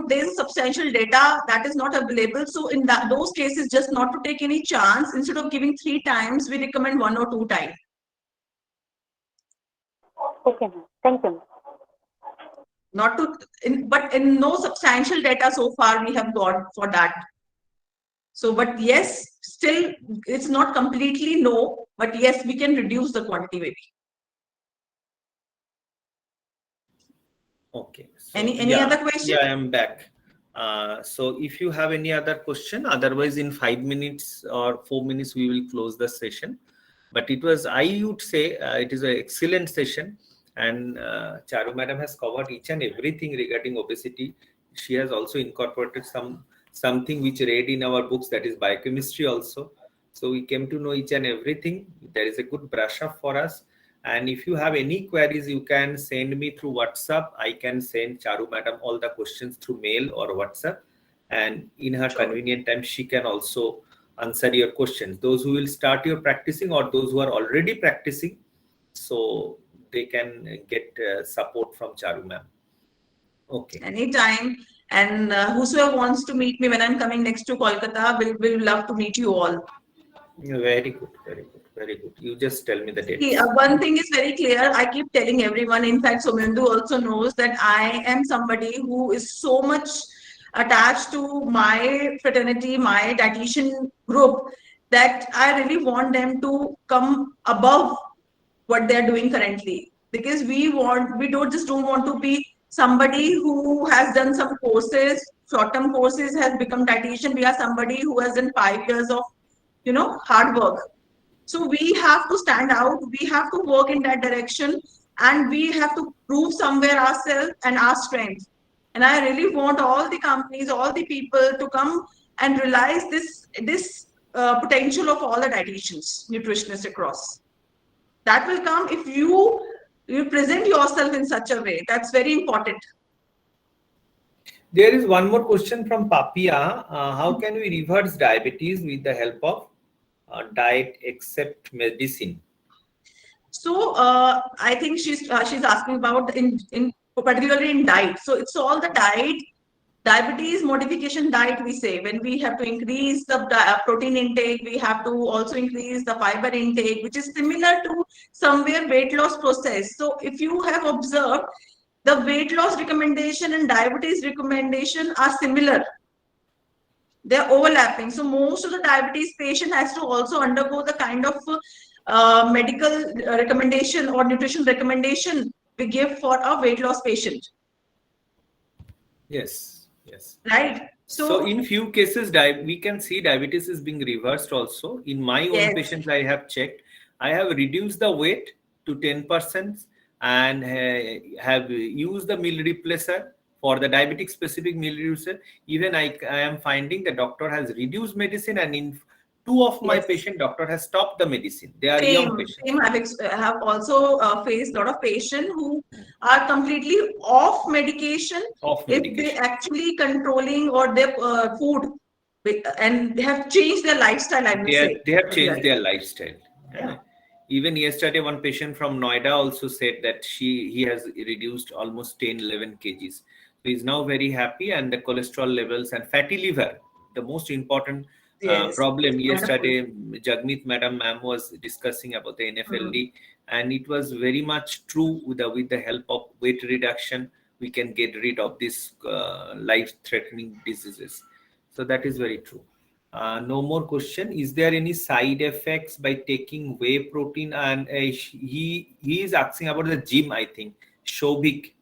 [SPEAKER 2] there's substantial data that is not available. So in those cases, just not to take any chance, instead of giving 3 times, we recommend 1 or 2 times.
[SPEAKER 3] Okay, ma'am. Thank you.
[SPEAKER 2] But in no substantial data so far we have got for that. So, but yes, still it's not completely no, but yes, we can reduce the quantity maybe.
[SPEAKER 1] Okay. So,
[SPEAKER 2] Any other question?
[SPEAKER 1] Yeah, I am back. So if you have any other question, otherwise in 5 minutes or 4 minutes, we will close the session. But it was, I would say, it is an excellent session. And Charu madam has covered each and everything regarding obesity. She has also incorporated something which read in our books, that is biochemistry also. So we came to know each and everything. There is a good brush up for us. And if you have any queries, you can send me through WhatsApp. I can send Charu madam all the questions through mail or WhatsApp. And in her convenient time, she can also answer your questions. Those who will start your practicing or those who are already practicing, so they can get support from Charu ma'am. Okay.
[SPEAKER 2] Anytime. And whosoever wants to meet me when I'm coming next to Kolkata, will love to meet you all.
[SPEAKER 1] Very good, very good, very good. You just tell me the dates.
[SPEAKER 2] See, one thing is very clear. I keep telling everyone, in fact, Somendu also knows that I am somebody who is so much attached to my fraternity, my dietitian group, that I really want them to come above what they're doing currently. Because we don't want to be somebody who has done some courses, short-term courses, has become dietitian. We are somebody who has done 5 years of, hard work. So we have to stand out, we have to work in that direction, and we have to prove somewhere ourselves and our strength. And I really want all the companies, all the people to come and realize this potential of all the dietitians, nutritionists across. That will come if you present yourself in such a way. That's very important.
[SPEAKER 1] There is one more question from Papia. How can we reverse diabetes with the help of diet except medicine?
[SPEAKER 2] So I think she's asking about in particularly in diet. So it's all the diabetes modification diet, we say. When we have to increase the protein intake, we have to also increase the fiber intake, which is similar to somewhere weight loss process. So if you have observed, the weight loss recommendation and diabetes recommendation are similar. They're overlapping. So most of the diabetes patient has to also undergo the kind of medical recommendation or nutrition recommendation we give for a weight loss patient.
[SPEAKER 1] Yes, yes.
[SPEAKER 2] Right.
[SPEAKER 1] So in few cases, we can see diabetes is being reversed also. In my own patients, I have checked. I have reduced the weight to 10% and have used the meal replacer for the diabetic specific meal replacer. Even I am finding the doctor has reduced medicine, and in 2 of my patient, doctor has stopped the medicine. They are young patients.
[SPEAKER 2] I have also faced a lot of patients who are completely off medication. If they actually controlling or their food, and they have changed their lifestyle. I would say
[SPEAKER 1] they have changed their lifestyle. Yeah. Even yesterday, one patient from Noida also said that he has reduced almost 10-11 kgs. So he's now very happy, and the cholesterol levels and fatty liver, the most important problem. Yesterday, Jagmeet ma'am was discussing about the NFLD, and it was very much true. With the help of weight reduction, we can get rid of these life-threatening diseases. So that is very true. No more question. Is there any side effects by taking whey protein? And he is asking about the gym, I think. Shobik.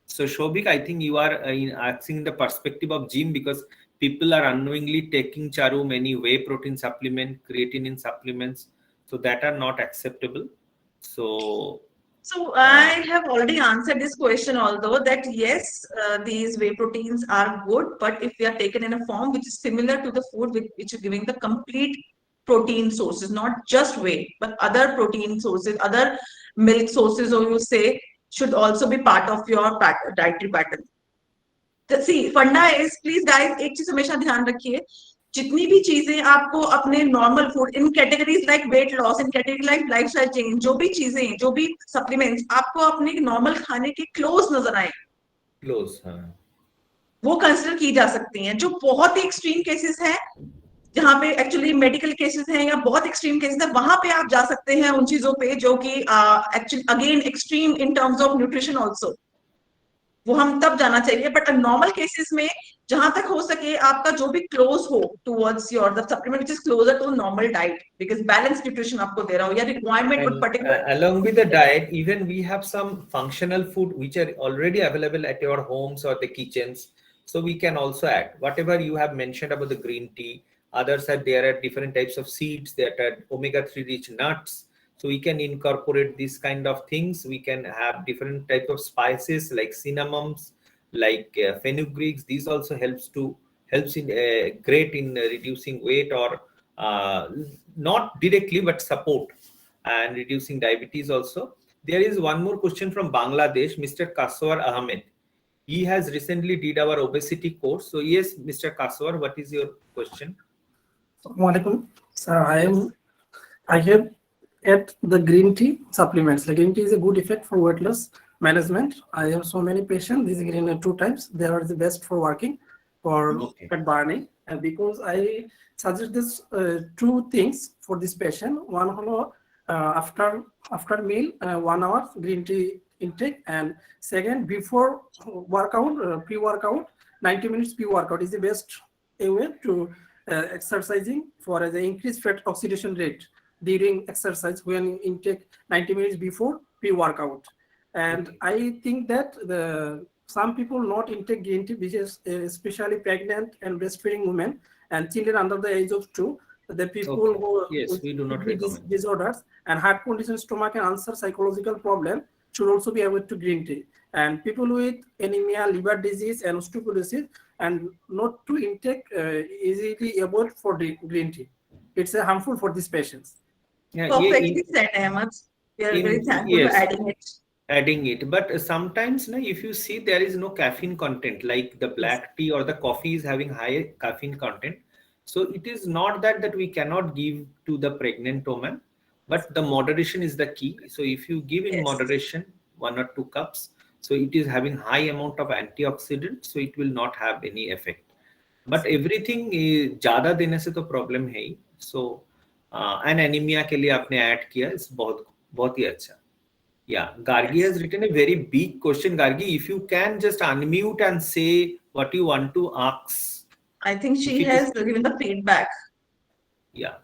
[SPEAKER 1] So Shobik, I think you are asking the perspective of gym, because people are unknowingly taking, Charu, many whey protein supplement, creatinine supplements, so that are not acceptable. So
[SPEAKER 2] I have already answered this question, although that yes, these whey proteins are good, but if they are taken in a form which is similar to the food which is giving the complete protein sources, not just whey, but other protein sources, other milk sources, or you say, should also be part of your dietary pattern. See, फंडा is, please guys, एक चीज हमेशा ध्यान रखिए, जितनी भी चीजें आपको अपने normal food in categories like weight loss, in category like lifestyle change, जो भी चीजें, जो भी सप्लीमेंट्स आपको अपने नॉर्मल खाने के क्लोज नजर आए, वो कंसिडर की जा सकती हैं. जो बहुत ही एक्सट्रीम केसेस हैं, जहां पे एक्चुअली मेडिकल केसेस हैं या बहुत एक्सट्रीम केसेस हैं, वहां पे आप जा सकते हैं उन चीजों पे जो कि actually again extreme in terms of nutrition also. वो हम तब जाना चाहिए. बट नॉर्मल केसेस में जहां तक हो सके आपका जो भी क्लोज हो towards your the supplement which is closer to normal diet, because balance nutrition आपको दे रहा हो या requirement
[SPEAKER 1] And
[SPEAKER 2] particular.
[SPEAKER 1] along with the diet, even we have some functional food which are already available at your homes or the kitchens. So we can also add whatever you have mentioned about the green tea. Others are there are different types of seeds that are omega-3 rich nuts. So we can incorporate these kind of things. We can have different type of spices like cinnamons, like fenugreeks. These also helps in great in reducing weight or not directly but support and reducing diabetes also. There is one more question from Bangladesh, Mr. Kaswar Ahmed. He has recently did our obesity course. So yes, Mr. Kaswar, what is your question?
[SPEAKER 8] Assalamualaikum. Sir, I have ate the green tea supplements. The green tea is a good effect for weight loss management. I have so many patients. This green 2 times. They are the best for working for fat burning. And because I suggest this 2 things for this patient. One hello after meal 1 hour green tea intake, and second before workout pre-workout 90 minutes pre-workout is the best way to exercising for the increased fat oxidation rate during exercise when intake 90 minutes before pre-workout. And I think that some people not intake green tea, which is especially pregnant and breastfeeding women and children under the age of 2, the people who
[SPEAKER 1] yes, we do not recommend
[SPEAKER 8] disorders and heart condition, stomach and ulcer, psychological problem should also be avoided to green tea. And people with anemia, liver disease and osteoporosis and not to intake easily avoid for green tea. It's harmful for these patients.
[SPEAKER 1] Yeah,
[SPEAKER 2] Perfectly said, Ahmed. We are very thankful for adding it.
[SPEAKER 1] But sometimes if you see there is no caffeine content, like the black tea or the coffee is having high caffeine content. So it is not that we cannot give to the pregnant woman, but the moderation is the key. So if you give in moderation 1 or 2 cups, so it is having high amount of antioxidant, so it will not have any effect. But everything ज़्यादा देने से तो problem है ही. So and anemia के लिए आपने add किया, is बहुत ही अच्छा. Yeah, Gargi has written a very big question. Gargi, if you can just unmute and say what you want to ask.
[SPEAKER 2] I think she has given the feedback.
[SPEAKER 1] Yeah,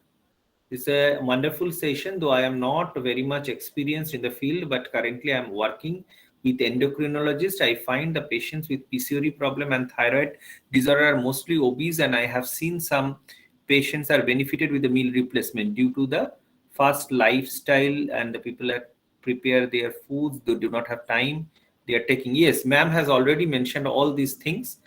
[SPEAKER 1] it's a wonderful session, though I am not very much experienced in the field, but currently I'm working with endocrinologists. I find the patients with PCOD problem and thyroid disorder are mostly obese, and I have seen some patients are benefited with the meal replacement due to the fast lifestyle, and the people that prepare their foods, they do not have time, they are taking. Yes, ma'am has already mentioned all these things,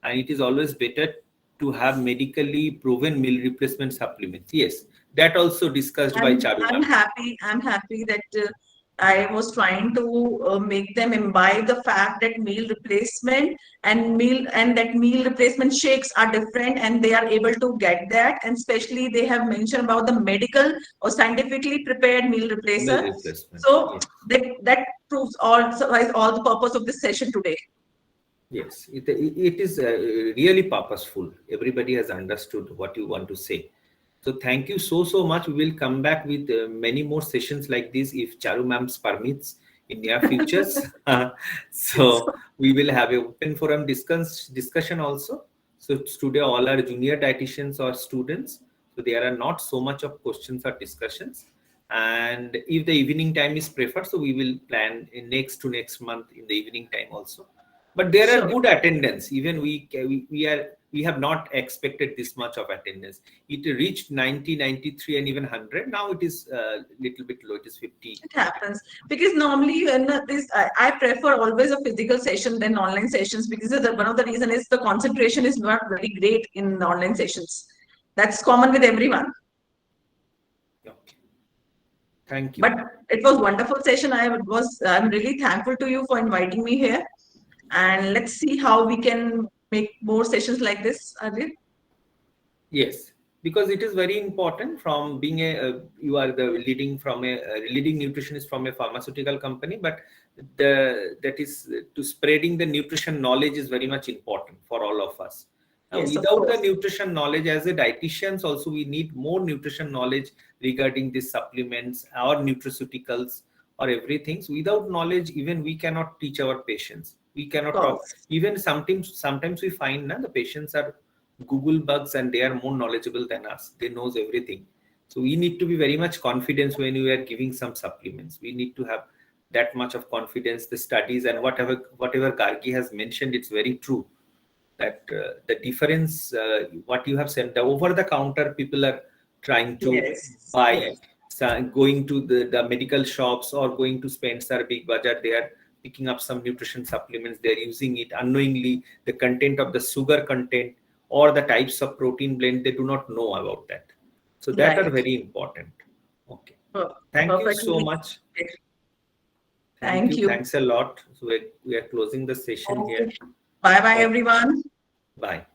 [SPEAKER 1] and it is always better to have medically proven meal replacement supplements. Yes, that also discussed by Charu.
[SPEAKER 2] I'm happy that I was trying to make them imbibe the fact that meal replacement and meal replacement shakes are different, and they are able to get that. And especially they have mentioned about the medical or scientifically prepared meal replacer. So that proves all the purpose of this session today.
[SPEAKER 1] Yes, it is really purposeful. Everybody has understood what you want to say. So thank you so much. We will come back with many more sessions like this if Charu ma'am permits in near futures. So we will have an open forum discussion also. So today all our junior dietitians or students, so there are not so much of questions or discussions. And if the evening time is preferred, so we will plan in next month in the evening time also. But there are good attendance. Even we have not expected this much of attendance. It reached 90, 93, and even 100. Now it is a little bit low. It is 50.
[SPEAKER 2] It happens because normally when I prefer always a physical session than online sessions, because one of the reason is the concentration is not very great in the online sessions. That's common with everyone.
[SPEAKER 1] Okay. Thank you.
[SPEAKER 2] But it was a wonderful session. I'm really thankful to you for inviting me here. And let's see how we can make more sessions like this, Adit.
[SPEAKER 1] Yes, because it is very important from being you are the leading nutritionist from a pharmaceutical company, but that is to spreading the nutrition knowledge is very much important for all of us. Yes, without the nutrition knowledge, as a dietitians also we need more nutrition knowledge regarding these supplements, our nutraceuticals or everything. So without knowledge, even we cannot teach our patients. We cannot
[SPEAKER 2] Of
[SPEAKER 1] talk.
[SPEAKER 2] course.
[SPEAKER 1] Even sometimes we find the patients are Google bugs and they are more knowledgeable than us. They knows everything. So we need to be very much confident when we are giving some supplements. We need to have that much of confidence. The studies and whatever Gargi has mentioned, it's very true that the difference, what you have said, the over-the-counter people are trying to
[SPEAKER 2] Yes.
[SPEAKER 1] buy,
[SPEAKER 2] Yes.
[SPEAKER 1] going to the medical shops or going to Spencer, Big Bazaar, they are picking up some nutrition supplements. They are using it unknowingly. The content of the sugar content or the types of protein blend, they do not know about that. So that are
[SPEAKER 2] Right.
[SPEAKER 1] very important. Okay.
[SPEAKER 2] Per-
[SPEAKER 1] Thank you
[SPEAKER 2] Perfectly.
[SPEAKER 1] so much.
[SPEAKER 2] Thank you.
[SPEAKER 1] Thanks a lot. So we are closing the session here.
[SPEAKER 2] Bye bye, everyone.
[SPEAKER 1] Bye.